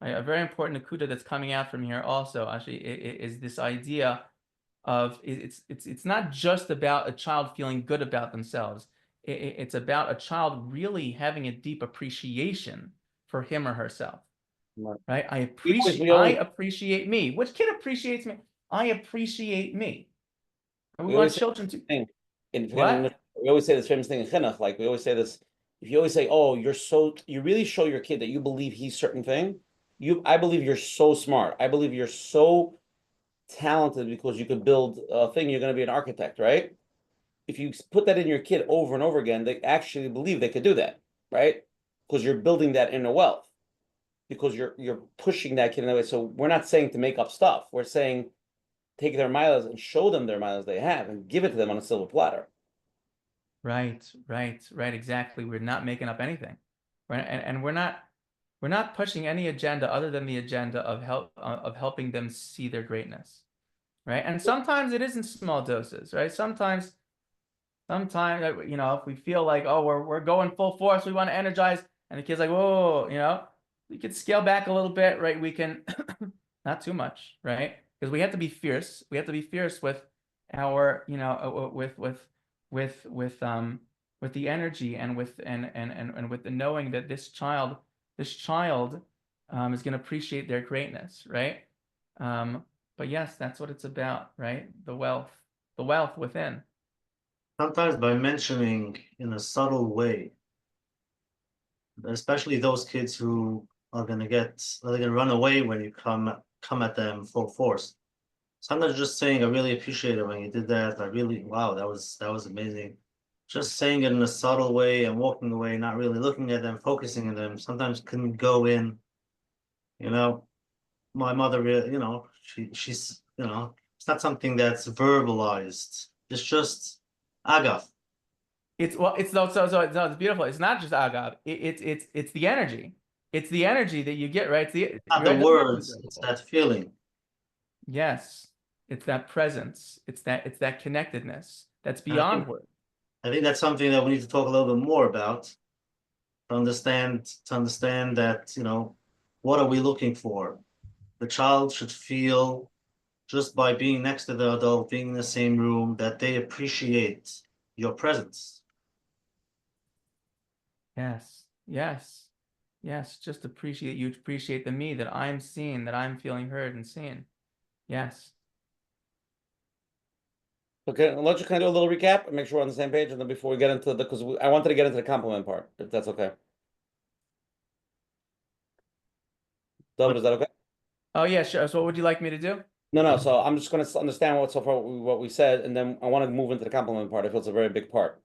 a very important nakuda that's coming out from here also, actually, is this idea of it's not just about a child feeling good about themselves. It's about a child really having a deep appreciation for him or herself. Right? I appreciate me. Which kid appreciates me? I appreciate me. And we want children to. What? We always say this famous thing in chinuch, like we always say this. If you always say, "Oh, you really show your kid that you believe he's certain thing," I believe you're so smart. I believe you're so talented because you could build a thing. You're going to be an architect, right? If you put that in your kid over and over again, they actually believe they could do that, right? Because you're building that inner wealth. Because you're pushing that kid in that way. So we're not saying to make up stuff. We're saying take their miles and show them their miles they have and give it to them on a silver platter. Right. Exactly. We're not making up anything, right? And we're not pushing any agenda other than the agenda of helping them see their greatness, right? And sometimes it is in small doses, right? Sometimes, if we feel like, oh, we're going full force, we want to energize, and the kid's like, whoa, we could scale back a little bit, right? We can, not too much, right? Because we have to be fierce. We have to be fierce with our, with the energy and with with the knowing that this child is going to appreciate their greatness, right? But yes, that's what it's about, right? The wealth within. Sometimes by mentioning in a subtle way, especially those kids who are gonna run away when you come at them full force. Sometimes just saying, I really appreciate it when you did that. Wow, that was amazing. Just saying it in a subtle way and walking away, not really looking at them, focusing on them, sometimes can go in, my mother, she's, it's not something that's verbalized. It's just agav. It's it's beautiful. It's not just agav. It's the energy. It's the energy that you get, right? It's Not the words, it's that feeling. Yes, it's that presence. It's that connectedness that's beyond words. I think that's something that we need to talk a little bit more about to understand that, what are we looking for? The child should feel, just by being next to the adult, being in the same room, that they appreciate your presence. Yes. Just appreciate the me, that I'm seen, that I'm feeling heard and seen. Yes. Okay, let's just kind of do a little recap and make sure we're on the same page, and then before we get into because I wanted to get into the compliment part, if that's okay. David, is that okay? Oh yeah, sure. So what would you like me to do? No. So I'm just going to understand what we said, and then I want to move into the compliment part. I feel it's a very big part.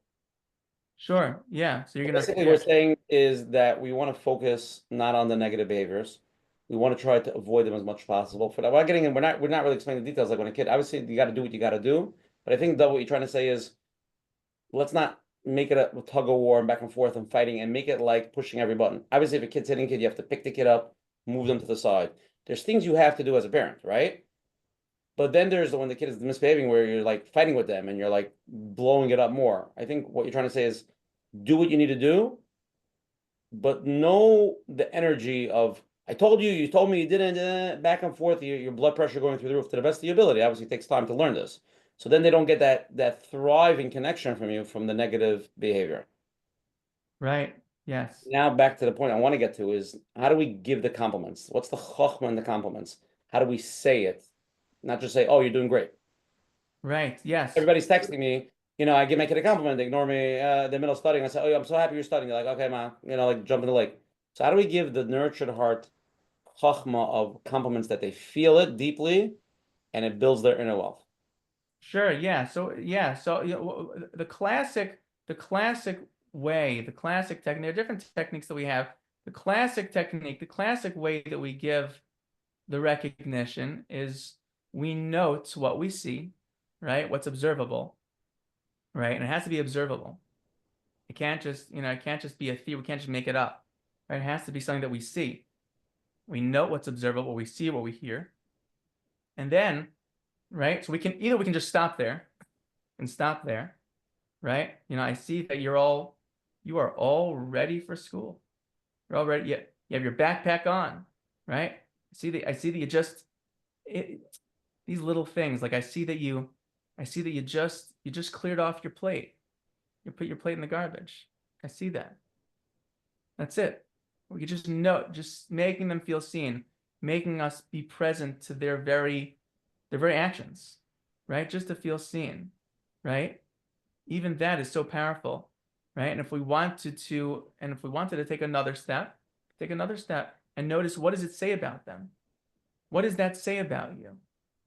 Sure. Yeah. So you're gonna. Basically, we're saying is that we want to focus not on the negative behaviors. We want to try to avoid them as much as possible. For that, we're getting in. We're not really explaining the details. Like when a kid, obviously, you got to do what you got to do. But I think that what you're trying to say is, let's not make it a tug of war and back and forth and fighting, and make it like pushing every button. Obviously, if a kid's hitting a kid, you have to pick the kid up, move them to the side. There's things you have to do as a parent, right? But then there's when the kid is misbehaving, where you're like fighting with them and you're like blowing it up more. I think what you're trying to say is, do what you need to do, but know the energy of, I told you, you told me you didn't, back and forth, your blood pressure going through the roof to the best of your ability. Obviously, it takes time to learn this. So then they don't get that thriving connection from you from the negative behavior. Right. Yes. Now back to the point I want to get to is, how do we give the compliments? What's the chokhmah in the compliments? How do we say it? Not just say, oh, you're doing great. Right. Yes. Everybody's texting me. I give my kid a compliment. They ignore me in the middle of studying. I say, oh, I'm so happy you're studying. They're like, okay, ma, like jump in the lake. So how do we give the nurtured heart chokhmah of compliments that they feel it deeply, and it builds their inner wealth? Sure. Yeah. So the classic way, the classic technique. There are different techniques that we have The classic technique, the classic way that we give the recognition is we note what we see, right? What's observable, right? And it has to be observable. It can't just, it can't just be a theory. We can't just make it up, right? It has to be something that we see. We note what's observable, we see what we hear. And then, right? So we can just stop there and stop there, right? I see that you are all ready for school. You're all ready. You have your backpack on, right? I see that you just these little things. Like I see that you just cleared off your plate. You put your plate in the garbage. I see that. That's it. We could just note, just making them feel seen, making us be present to their very actions, right? Just to feel seen, right? Even that is so powerful, right? And if we wanted to take another step and notice, what does it say about them? What does that say about you?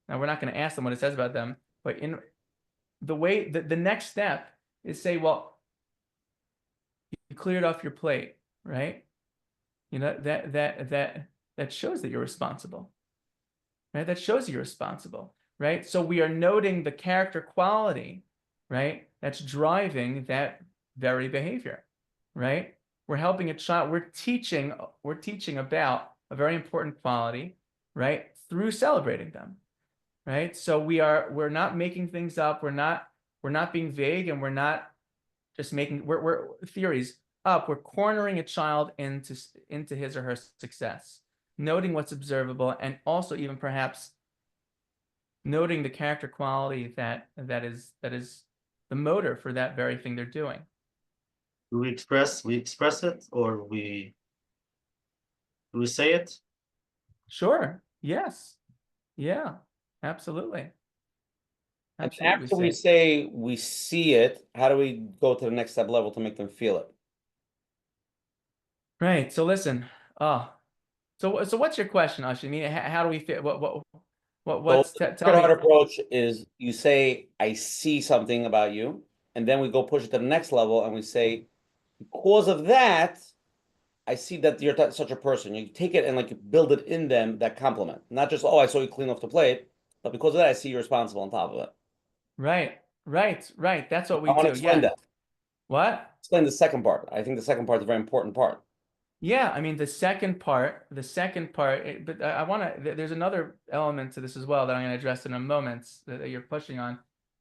Now, we're not going to ask them what it says about them, but in the way the next step is say, well, you cleared off your plate, right? That shows that you're responsible, right? That shows you're responsible, right? So we are noting the character quality, right? That's driving that very behavior, right? We're helping a child. We're teaching about a very important quality, right? Through celebrating them, right? So we're not making things up. We're not being vague, and we're not just making we're theories up. We're cornering a child into his or her success, noting what's observable, and also even perhaps noting the character quality that is the motor for that very thing they're doing. Do we express it, or do we say it? Sure. Yes. Yeah. Absolutely. And Absolutely. after we say we see it, how do we go to the next step level to make them feel it? Right. So listen. So what's your question, Ashi? I mean, how do we fit? What's So tell the me? hard approach is you say, I see something about you, and then we go push it to the next level and we say, because of that, I see that you're such a person. You take it and like build it in them, that compliment. Not just, oh, I saw you clean off the plate, but because of that, I see you're responsible on top of it. Right. That's what we I want do. to explain that. What? Explain the second part. I think the second part is a very important part. Yeah, I mean the second part, but I want to. There's another element to this as well that I'm going to address in a moment that you're pushing on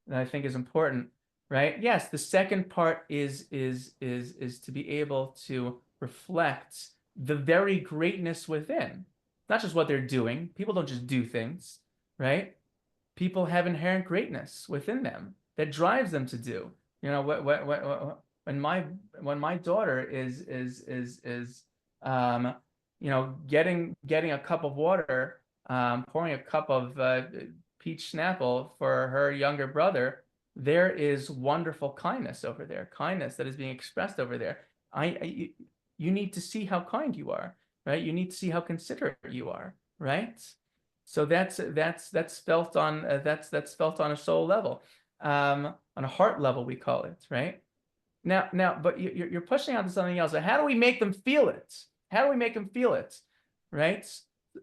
that I think is important, right? Yes, the second part is to be able to reflect the very greatness within, not just what they're doing. People don't just do things, right? People have inherent greatness within them that drives them to do. When my daughter is getting a cup of water, pouring a cup of peach Snapple for her younger brother, there is wonderful kindness over there, kindness that is being expressed over there. You need to see how kind you are, right? You need to see how considerate you are, right? So that's felt on that's felt on a soul level, on a heart level, we call it, right? Now, but you're pushing out to something else. So how do we make them feel it? How do we make them feel it? Right?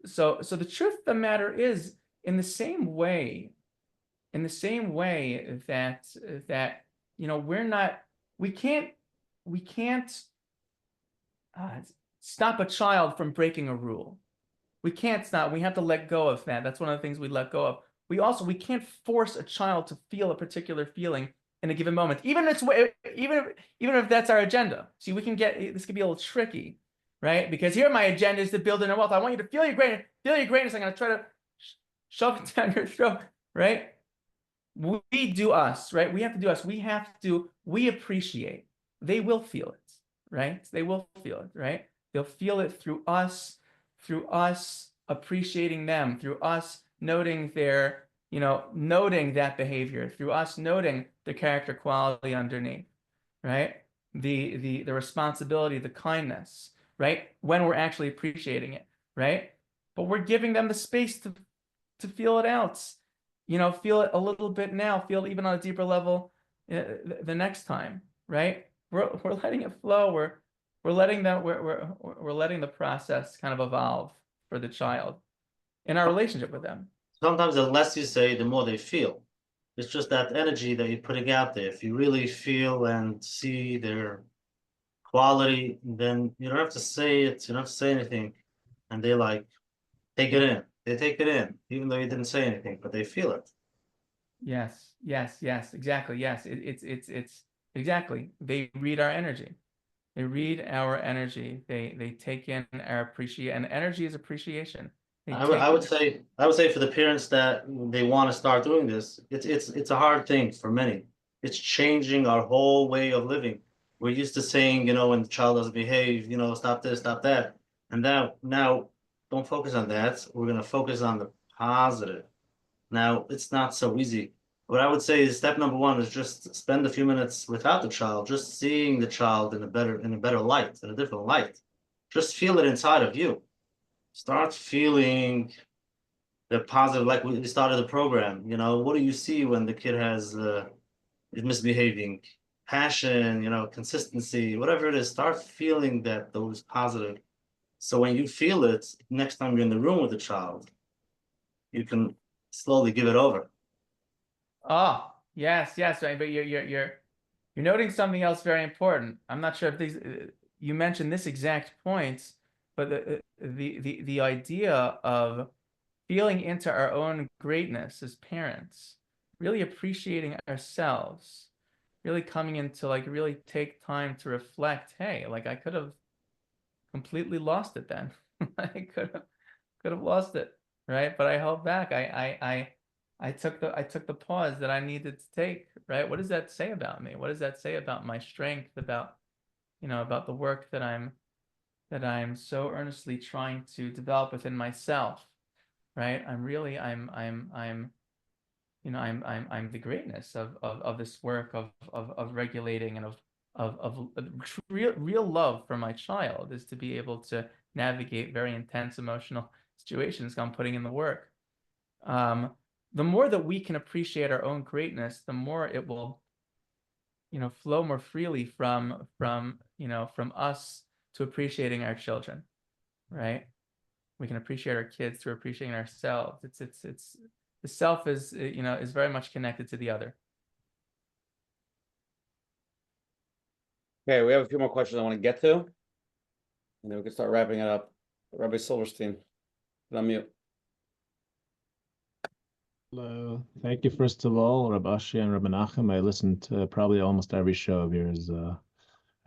So the truth of the matter is, in the same way that we can't stop a child from breaking a rule. We can't stop. We have to let go of that. That's one of the things we let go of. We can't force a child to feel a particular feeling in a given moment, even if that's our agenda. See, this could be a little tricky, right? Because here my agenda is to build inner wealth. I want you to feel your greatness. Feel your greatness. I'm going to try to shove it down your throat, right? We do us, right? We have to do us. We appreciate. They will feel it, right? They will feel it, right? They'll feel it through us appreciating them, through us noting noting that behavior, through us noting the character quality underneath, right? The responsibility, the kindness, right? When we're actually appreciating it, right? But we're giving them the space to feel it out, feel it a little bit now, feel it even on a deeper level the next time, right? We're letting it flow. we're letting them we're letting the process kind of evolve for the child in our relationship with them. Sometimes the less you say, the more they feel. It's just that energy that you're putting out there. If you really feel and see their quality, then you don't have to say it, you don't have to say anything. And they like take it in. They take it in, even though you didn't say anything, but they feel it. Yes, exactly. Yes, it's exactly. They read our energy. They read our energy. They take in our appreciation, and energy is appreciation. I would say for the parents that they want to start doing this, it's a hard thing for many. It's changing our whole way of living. We're used to saying, when the child doesn't behave, stop this, stop that. And now don't focus on that. We're gonna focus on the positive. Now it's not so easy. What I would say is step number one is just spend a few minutes without the child, just seeing the child in a better light, in a different light. Just feel it inside of you. Start feeling the positive, like we started the program. What do you see when the kid is misbehaving? Passion, consistency, whatever it is. Start feeling those positive. So when you feel it, next time you're in the room with the child, you can slowly give it over. Oh, yes. Right. But you're noting something else very important. I'm not sure if these you mentioned this exact point, but the idea of feeling into our own greatness as parents, really appreciating ourselves, really coming into like really take time to reflect. Hey, like I could have completely lost it then. I could have lost it, right? But I held back. I took the pause that I needed to take, right? What does that say about me? What does that say about my strength, about about the work that I'm so earnestly trying to develop within myself, right? I'm the greatness of this work of regulating and of real love for my child is to be able to navigate very intense emotional situations. I'm putting in the work. The more that we can appreciate our own greatness, the more it will, flow more freely from us to appreciating our children, right? We can appreciate our kids through appreciating ourselves. It's the self is is very much connected to the other. Okay, we have a few more questions I want to get to, and then we can start wrapping it up. Rabbi Silverstein, unmute. Hello. Thank you, first of all, Rabbi Ashi and Rabbi Menachem. I listen to probably almost every show of yours.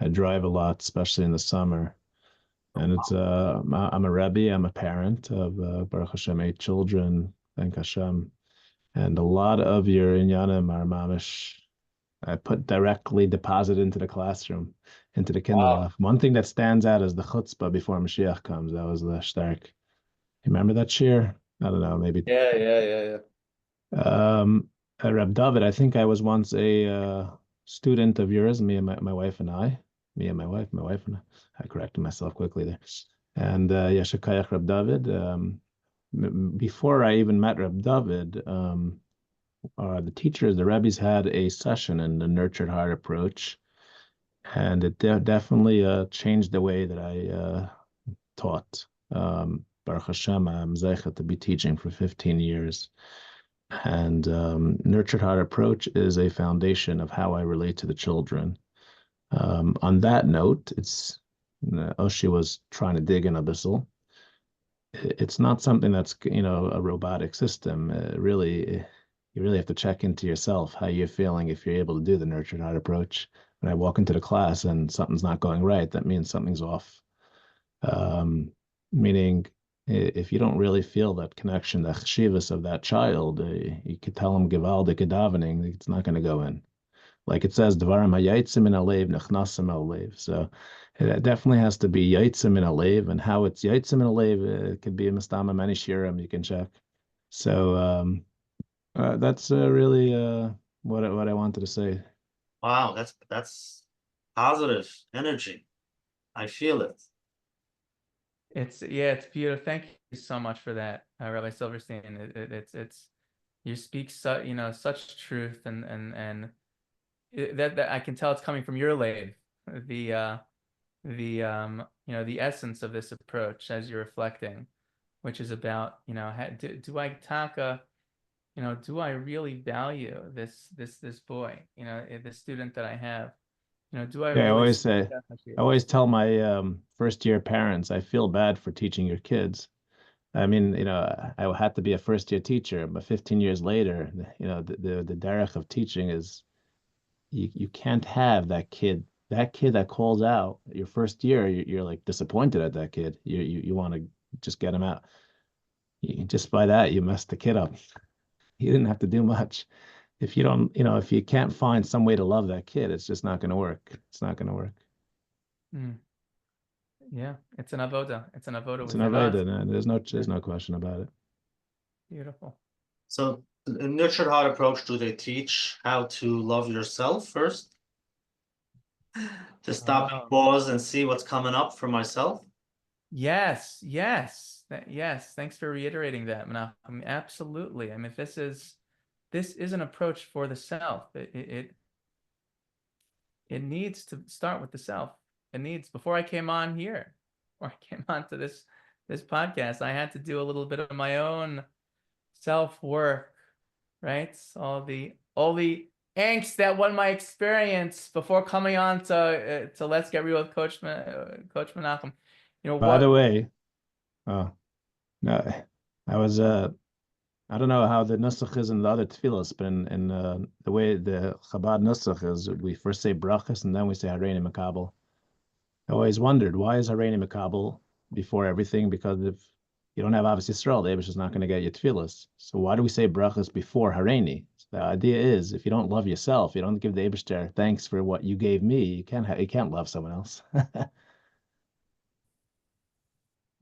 I drive a lot, especially in the summer. And I'm a Rebbe, I'm a parent of Baruch Hashem, 8 children, thank Hashem. And a lot of your inyanim are mamish, I put directly deposited into the classroom, into the kindergarten. One thing that stands out is the chutzpah before Mashiach comes. That was the stark. You remember that shir? I don't know, maybe. Yeah. Reb David, I think I was once a student of yours, me and my wife and I. Me and my wife and I corrected myself quickly there. And Yeshakayach Reb David. Before I even met Reb David, the teachers, the rabbis had a session in the nurtured heart approach, and it definitely changed the way that I taught. Baruch Hashem, I'm zeichet to be teaching for 15 years. And nurtured heart approach is a foundation of how I relate to the children. On that note, Oshi was trying to dig in a bissel. It's not something that's a robotic system. You really have to check into yourself, how you're feeling if you're able to do the nurtured heart approach. When I walk into the class and something's not going right, that means something's off. Meaning, if you don't really feel that connection, the cheshivas of that child, you could tell him givaldik davening, it's not going to go in. Like it says, dvarim hayatzim in alev nechnasim alev. So it definitely has to be yatzim in alev, and how it's yatzim in alev, it could be a mistama many shirim you can check. So that's really what I wanted to say. Wow, that's positive energy. I feel it. It's beautiful. Thank you so much for that, Rabbi Silverstein. It's you speak such truth and that I can tell it's coming from your lathe. the essence of this approach as you're reflecting, which is about, do I taka, do I really value this boy, the student that I have, do I Yeah, I really always see say, that I always tell my first year parents, I feel bad for teaching your kids. I mean, I had to be a first year teacher, but 15 years later, the derech of teaching is you can't have that kid that calls out your first year, you're like disappointed at that kid. You want to just get him out. Just by that, you messed the kid up. You didn't have to do much. If you don't, if you can't find some way to love that kid, it's just not going to work. It's not going to work. Yeah, it's an avoda. It's an avoda It's with an your avoda, eyes. and there's no question about it. Beautiful. So in nurtured heart approach, do they teach how to love yourself first? To stop and pause and see what's coming up for myself? Yes, yes, yes. Thanks for reiterating that, Menachem. Absolutely. I mean, this is an approach for the self. It needs to start with the self. It needs, before I came on here, or I came on to this podcast, I had to do a little bit of my own self work, right? All the angst that one might experience before coming on to Let's Get Real with Coach Menachem. By the way, oh no, I was I don't know how the nusach is in the other tefillos, but in the way the Chabad nusach is, we first say brachas and then we say Hareini Makabel. I always wondered, why is Hareini Makabel before everything? Because if you don't have Avos Yisrael, the Eibush is not going to get you tefillos. So why do we say brachas before Hareini? So the idea is, if you don't love yourself, you don't give the Eibush thanks for what you gave me, you can't love someone else.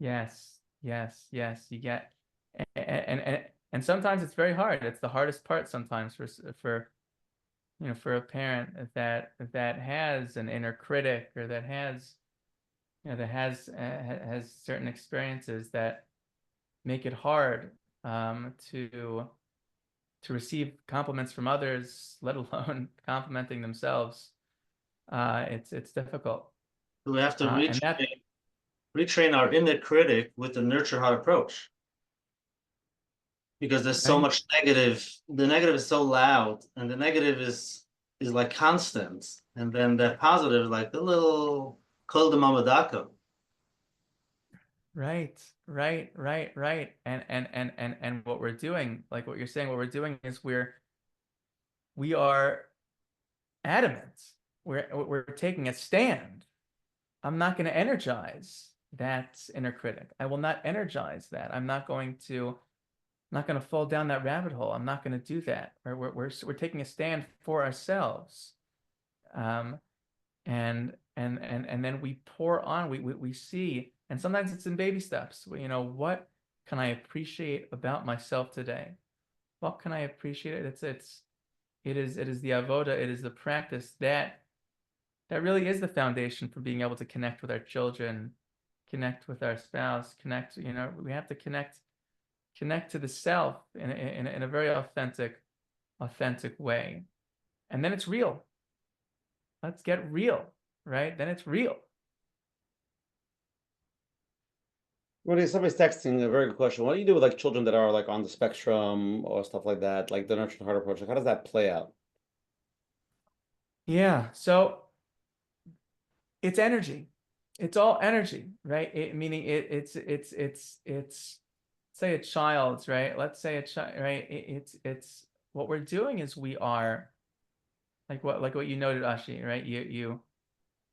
Yes, yes, yes. You get, and sometimes it's very hard. It's the hardest part sometimes for for a parent that has an inner critic, or that has has certain experiences that make it hard to receive compliments from others, let alone complimenting themselves. It's difficult. Do we have to And that retrain our inner critic with the nurture heart approach? Because there's so Right. much negative. The negative is so loud, and the negative is like constant, and then the positive is like the little kol de mamadako. Right. And what we're doing, like what you're saying, what we're doing is we are adamant. We're taking a stand. I'm not going to energize that inner critic. I will not energize that. I'm not going to fall down that rabbit hole. I'm not going to do that. We're taking a stand for ourselves. And then we pour on, we see, and sometimes it's in baby steps. What can I appreciate about myself today? What can I appreciate? It is the avoda, it is the practice that really is the foundation for being able to connect with our children, connect with our spouse, connect, we have to connect to the self in a very authentic way. And then it's real. Let's get real, right? Then it's real. When somebody's texting, a very good question. What do you do with like children that are like on the spectrum or stuff like that, like the nurtured heart approach? Like, how does that play out? Yeah, so it's energy. It's all energy, right? Meaning it's say a child's, right? Let's say a child, right? It's what we're doing is we are like what you noted, Ashi, right? You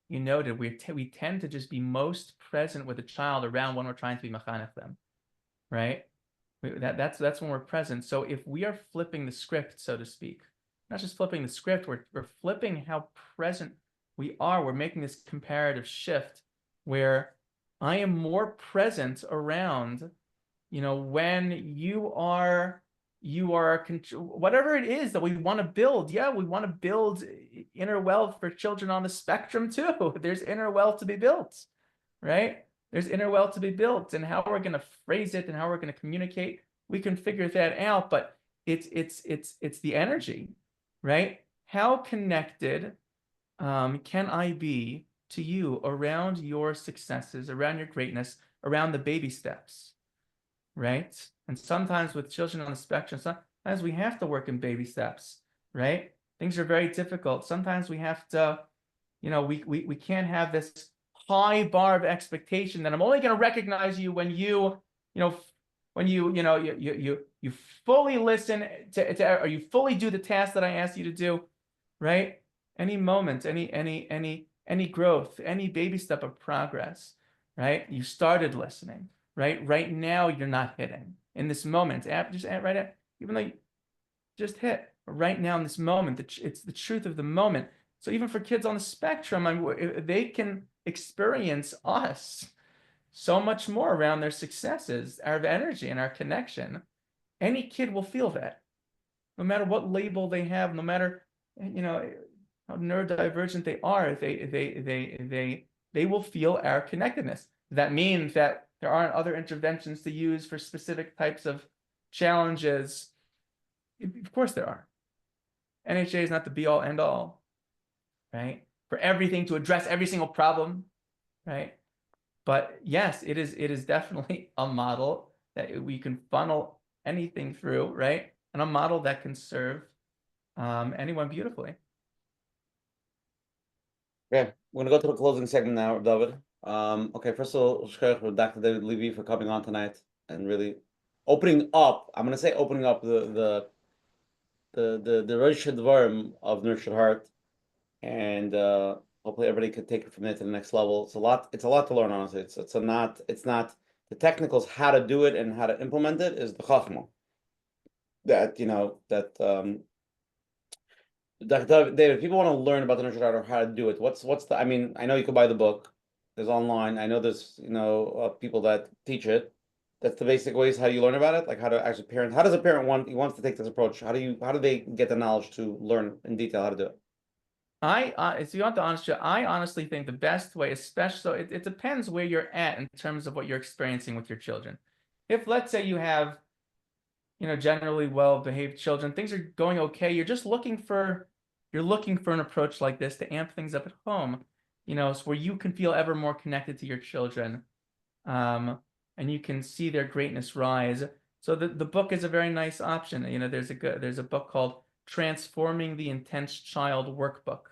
noted we tend to just be most present with a child around when we're trying to be mechanech them, right? That's when we're present. So if we are flipping the script, so to speak, not just flipping the script, we're flipping how present we are. We're making this comparative shift where I am more present around, when you are whatever it is that we want to build. Yeah, we want to build inner wealth for children on the spectrum too. There's inner wealth to be built, right? There's inner wealth to be built, and how we're going to phrase it and how we're going to communicate, we can figure that out. But it's the energy, right? How connected can I be to you around your successes, around your greatness, around the baby steps, right? And sometimes with children on the spectrum, sometimes we have to work in baby steps, right? Things are very difficult. Sometimes we have to, we can't have this high bar of expectation that I'm only going to recognize you when you fully listen to or you fully do the task that I asked you to do, right? Any moment, any growth, any baby step of progress, right? You started listening, right? Right now you're not hitting. In this moment, even though you just hit right now in this moment, it's the truth of the moment. So even for kids on the spectrum, they can experience us so much more around their successes, our energy and our connection. Any kid will feel that, no matter what label they have, no matter how neurodivergent they are, they will feel our connectedness. That means that there aren't other interventions to use for specific types of challenges. Of course there are. NHA is not the be all end all, right? For everything to address every single problem, right? But yes, it is definitely a model that we can funnel anything through, right? And a model that can serve anyone beautifully. Okay, we're gonna go to the closing segment now, David. Okay, first of all, shkoyach for Dr. Dovid Levy for coming on tonight and really opening up. I'm gonna say opening up the Rosh Dvarim of Nurtured Heart, and hopefully everybody could take it from there to the next level. It's a lot to learn, honestly. It's not the technicals, how to do it and how to implement it is the chachma. Dr. David, people want to learn about the Nurtured Heart or how to do it. What's the? I mean, I know you can buy the book. There's online. I know there's people that teach it. That's the basic ways how you learn about it, like how to actually parent. How does a parent wants to take this approach? How do they get the knowledge to learn in detail how to do it? If you want the honest truth, I honestly think the best way, especially, so it depends where you're at in terms of what you're experiencing with your children. If let's say you have, generally well-behaved children, things are going okay, you're looking for an approach like this to amp things up at home, so where you can feel ever more connected to your children, and you can see their greatness rise. So the book is a very nice option. There's a book called Transforming the Intense Child Workbook.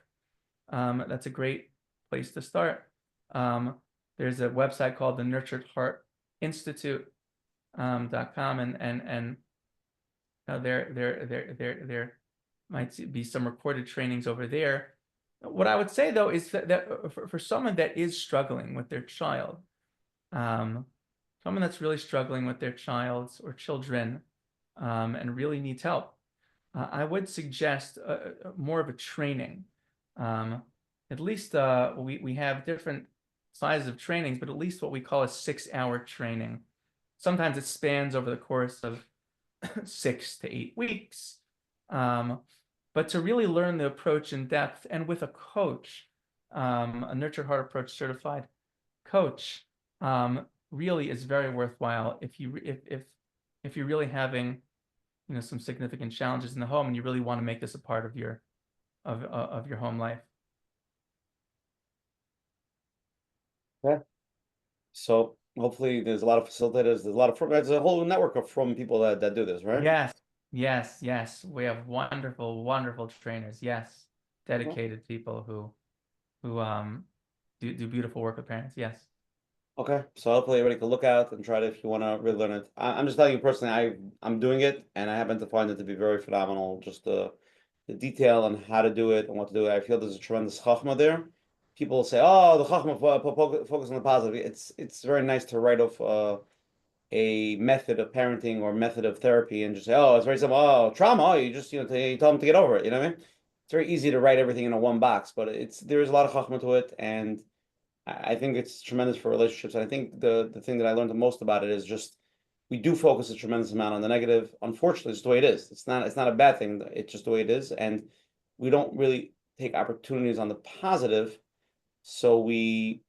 That's a great place to start. There's a website called the Nurtured Heart Institute.com, and there might be some recorded trainings over there. What I would say though is that for someone that is struggling with their child, someone that's really struggling with their child or children, and really needs help, I would suggest more of a training. At least we have different sizes of trainings, but at least what we call a 6-hour training. Sometimes it spans over the course of 6 to 8 weeks. But to really learn the approach in depth and with a coach, a Nurtured Heart Approach certified coach, really is very worthwhile if you're really having some significant challenges in the home and you really want to make this a part of your home life. Okay. So hopefully there's a lot of facilitators, there's a whole network from people that do this, right? Yes. We have wonderful trainers. Yes. Dedicated people who do beautiful work with parents. Yes. Okay, so hopefully everybody can look out and try it if you want to really learn it. I'm just telling you personally, I'm doing it, and I happen to find it to be very phenomenal. Just the detail on how to do it and what to do. I feel there's a tremendous chachma there. People say, "Oh, the chachma focus on the positive." It's very nice to write off a method of parenting or method of therapy and just say, "Oh, it's very simple. Oh, trauma. Oh, you just you tell them to get over it." You know what I mean? It's very easy to write everything in a one box, but there's a lot of chachma to it, and I think it's tremendous for relationships. And I think the thing that I learned the most about it is just we do focus a tremendous amount on the negative. Unfortunately, it's the way it is. It's not a bad thing. It's just the way it is, and we don't really take opportunities on the positive, so we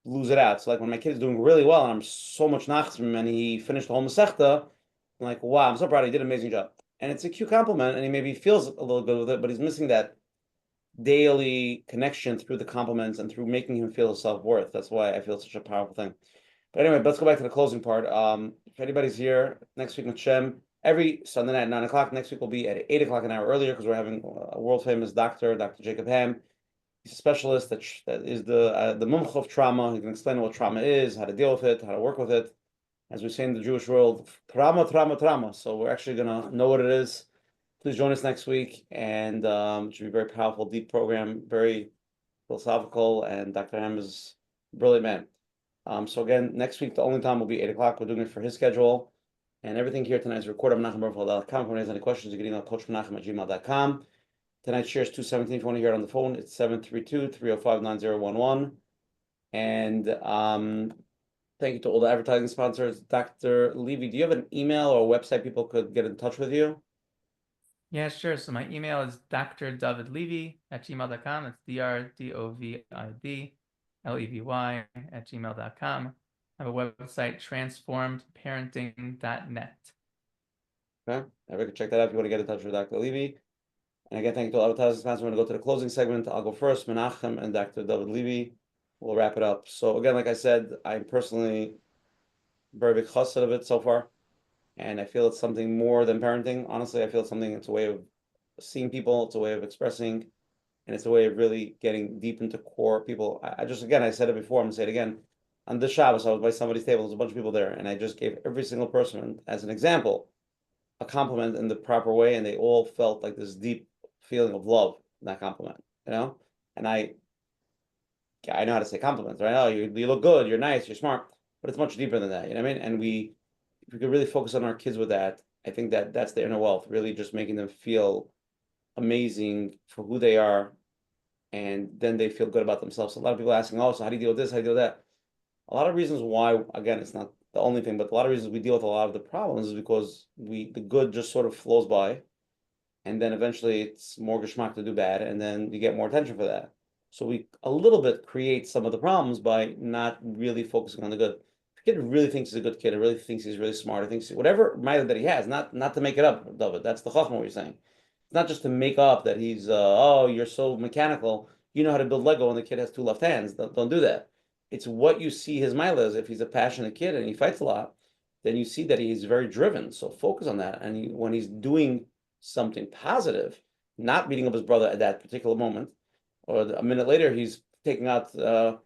lose it out. So like when my kid is doing really well, and I'm so much nachs from him, and he finished the whole masechta, I'm like, wow, I'm so proud. He did an amazing job, and it's a cute compliment, and he maybe feels a little good with it, but he's missing that daily connection through the compliments and through making him feel his self-worth. That's why I feel it's such a powerful thing. But anyway, let's go back to the closing part. If anybody's here next week, Menachem, every Sunday night at 9 o'clock. Next week will be at 8 o'clock, an hour earlier, because we're having a world famous doctor, Dr. Jacob Ham. He's a specialist that is the mumch of trauma. He can explain what trauma is, how to deal with it, how to work with it. As we say in the Jewish world, trauma, trauma, trauma. So we're actually gonna know what it is. Please join us next week, and it should be a very powerful, deep program, very philosophical, and Dr. Ham is a brilliant man. So again, next week, the only time will be 8 o'clock. We're doing it for his schedule. And everything here tonight is recorded on menachembernfeld.com. If anyone has any questions, you can email coachmenachem@gmail.com. Tonight's share is 217. If you want to hear it on the phone, it's 732-305-9011. And thank you to all the advertising sponsors. Dr. Levy, do you have an email or website people could get in touch with you? Yeah, sure. So my email is drdovidlevy@gmail.com. It's DRDOVIDLEVY@gmail.com. I have a website, transformedparenting.net. Okay, everybody can check that out if you want to get in touch with Dr. Levy. And again, thank you to all the advertising sponsors. We're going to go to the closing segment. I'll go first. Menachem and Dr. Dovid Levy. We'll wrap it up. So again, like I said, I'm personally very big chassid of it so far. And I feel it's something more than parenting. Honestly, I feel it's something, it's a way of seeing people, it's a way of expressing, and it's a way of really getting deep into core people. I just, again, I said it before, I'm gonna say it again. On this Shabbos, I was by somebody's table, there's a bunch of people there, and I just gave every single person, as an example, a compliment in the proper way, and they all felt like this deep feeling of love in that compliment, you know? And I know how to say compliments, right? Oh, you look good, you're nice, you're smart, but it's much deeper than that, you know what I mean? And if we could really focus on our kids with that, I think that's the inner wealth, really just making them feel amazing for who they are, and then they feel good about themselves. So a lot of people asking, oh, so how do you deal with this? How do you deal with that? A lot of reasons why, again, it's not the only thing, but a lot of reasons we deal with a lot of the problems is because the good just sort of flows by, and then eventually it's more geschmack to do bad, and then you get more attention for that. So we a little bit create some of the problems by not really focusing on the good. If a kid really thinks he's a good kid, or really thinks he's really smart, or thinks whatever mind that he has, not to make it up, David. That's the chachma we're saying. It's not just to make up that he's oh, you're so mechanical, you know how to build Lego and the kid has two left hands. Don't do that. It's what you see his mila is. If he's a passionate kid and he fights a lot, then you see that he's very driven. So focus on that. And when he's doing something positive, not beating up his brother at that particular moment, or a minute later he's taking out I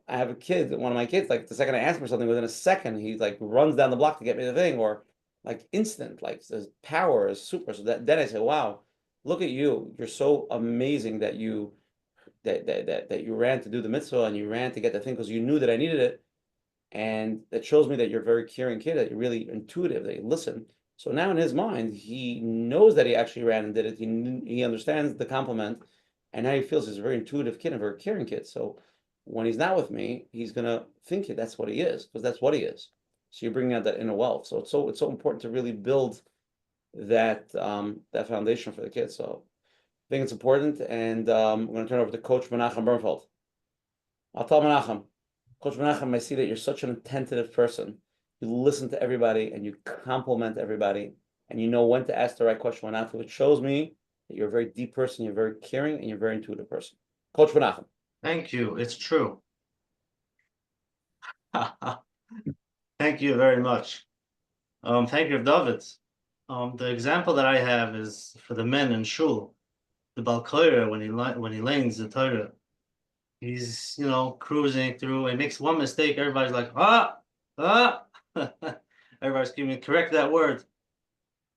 have a kid, one of my kids, like the second I ask for something, within a second he like runs down the block to get me the thing, or like instant, like his power is super. So then I say, wow, look at you, you're so amazing that you ran to do the mitzvah, and you ran to get the thing because you knew that I needed it. And that shows me that you're a very caring kid, that you're really intuitive, that you listen. So now in his mind, he knows that he actually ran and did it. He understands the compliment, and now he feels he's a very intuitive kid, a very caring kid. So when he's not with me, he's gonna think that's what he is, because that's what he is. So you're bringing out that inner wealth. So it's so important to really build that that foundation for the kids. So I think it's important, and I'm going to turn over to Coach Menachem Bernfeld. I'll tell Menachem, Coach Menachem, I see that you're such an attentive person. You listen to everybody and you compliment everybody, and you know when to ask the right question, when not to. It shows me that you're a very deep person, you're very caring, and you're a very intuitive person. Coach Menachem. Thank you. It's true. Thank you very much. Thank you, David. The example that I have is for the men in shul. The Balkoyer, when he lanes the Torah, he's cruising through and makes one mistake. Everybody's like, everybody's giving me correct that word.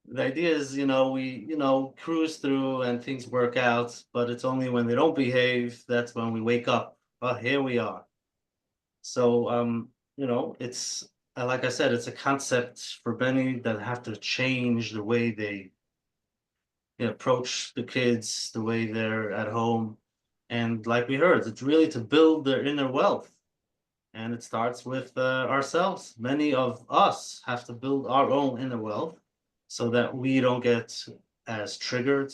The idea is, we cruise through and things work out, but it's only when they don't behave that's when we wake up. Oh, here we are. So it's like I said, it's a concept for many that have to change the way they approach the kids, the way they're at home. And like we heard, it's really to build their inner wealth. And it starts with ourselves. Many of us have to build our own inner wealth so that we don't get as triggered,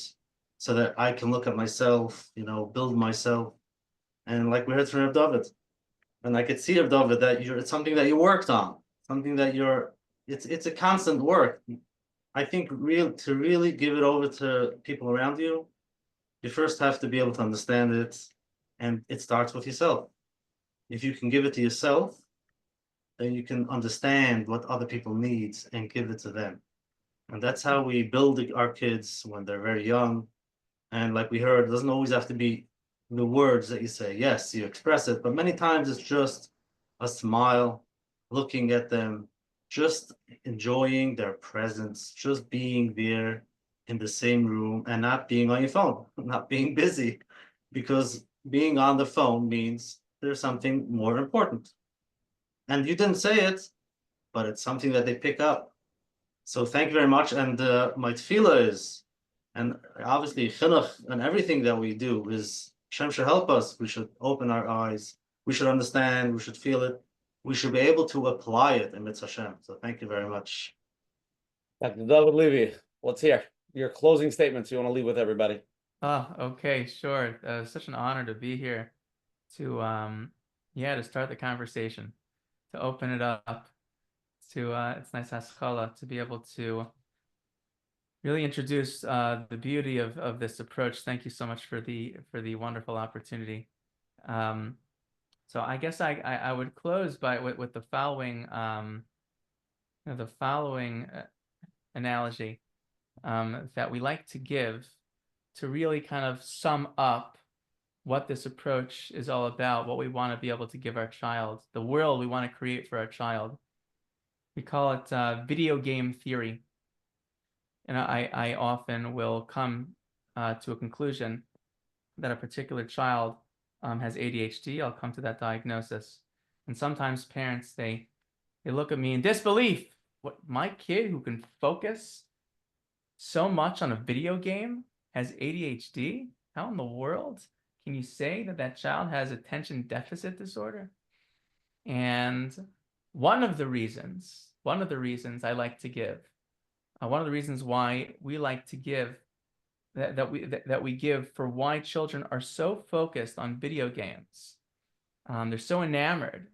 so that I can look at myself, build myself. And like we heard from David, and I could see David that it's something that you worked on, something that it's a constant work. I think to really give it over to people around you, you first have to be able to understand it, and it starts with yourself. If you can give it to yourself, then you can understand what other people need and give it to them. And that's how we build our kids when they're very young. And like we heard, it doesn't always have to be the words that you say. Yes, you express it, but many times it's just a smile, looking at them, just enjoying their presence, just being there in the same room and not being on your phone, not being busy, because being on the phone means there's something more important. And you didn't say it, but it's something that they pick up. So thank you very much. And my tefillah is, and obviously chinuch and everything that we do is Hashem should help us. We should open our eyes. We should understand. We should feel it. We should be able to apply it in Mitzvah Hashem. So thank you very much. Dr.Dovid Levy, let's hear your closing statements you want to leave with everybody. Oh, okay, sure. Such an honor to be here to to start the conversation, to open it up, to it's nice haskalah to be able to really introduce the beauty of this approach. Thank you so much for the wonderful opportunity. So I guess I would close with the following analogy that we like to give to really kind of sum up what this approach is all about, what we want to be able to give our child, the world we want to create for our child. We call it video game theory. And I often will come to a conclusion that a particular child has ADHD. I'll come to that diagnosis. And sometimes parents, they look at me in disbelief. What, my kid who can focus so much on a video game has ADHD? How in the world can you say that that child has attention deficit disorder? And one of the reasons I like to give, one of the reasons why we like to give, that we give for why children are so focused on video games, they're so enamored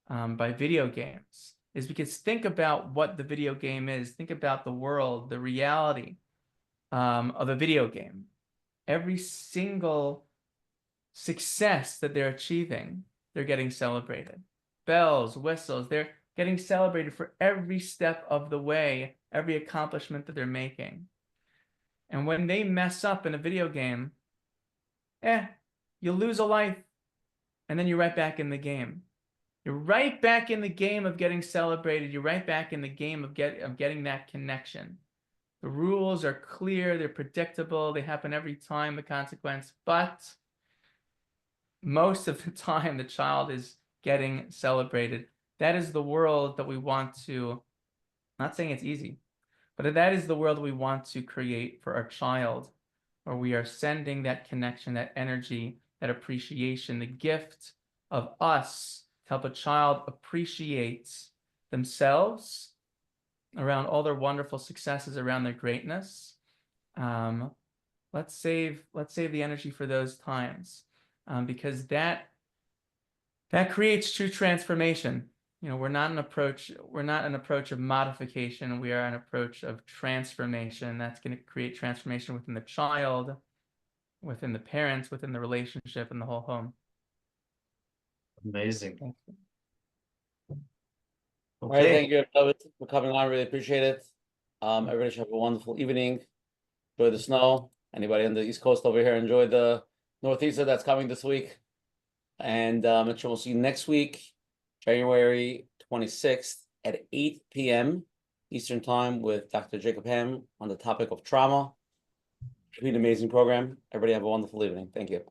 by video games, is because think about what the video game is. Think about the world, the reality of a video game. Every single success that they're achieving, they're getting celebrated. Bells, whistles, they're getting celebrated for every step of the way, every accomplishment that they're making. And when they mess up in a video game, you lose a life, and then you're right back in the game. You're right back in the game of getting celebrated. You're right back in the game of getting that connection. The rules are clear, they're predictable, they happen every time, the consequence, but most of the time the child is getting celebrated. That is the world that we want to, not saying it's easy, but that is the world we want to create for our child, where we are sending that connection, that energy, that appreciation, the gift of us to help a child appreciate themselves around all their wonderful successes, around their greatness. Let's save the energy for those times, because that creates true transformation. You know, we're not an approach of modification. We are an approach of transformation. That's going to create transformation within the child, within the parents, within the relationship, and the whole home. Amazing. All right, thank you, David, for coming on. Really appreciate it. Everybody should have a wonderful evening. Enjoy the snow. Anybody on the East Coast over here, enjoy the northeaster that's coming this week. And I'm sure we'll see you next week, January 26th at 8 p.m. Eastern Time with Dr. Jacob Ham on the topic of trauma. It'll be an amazing program. Everybody have a wonderful evening. Thank you.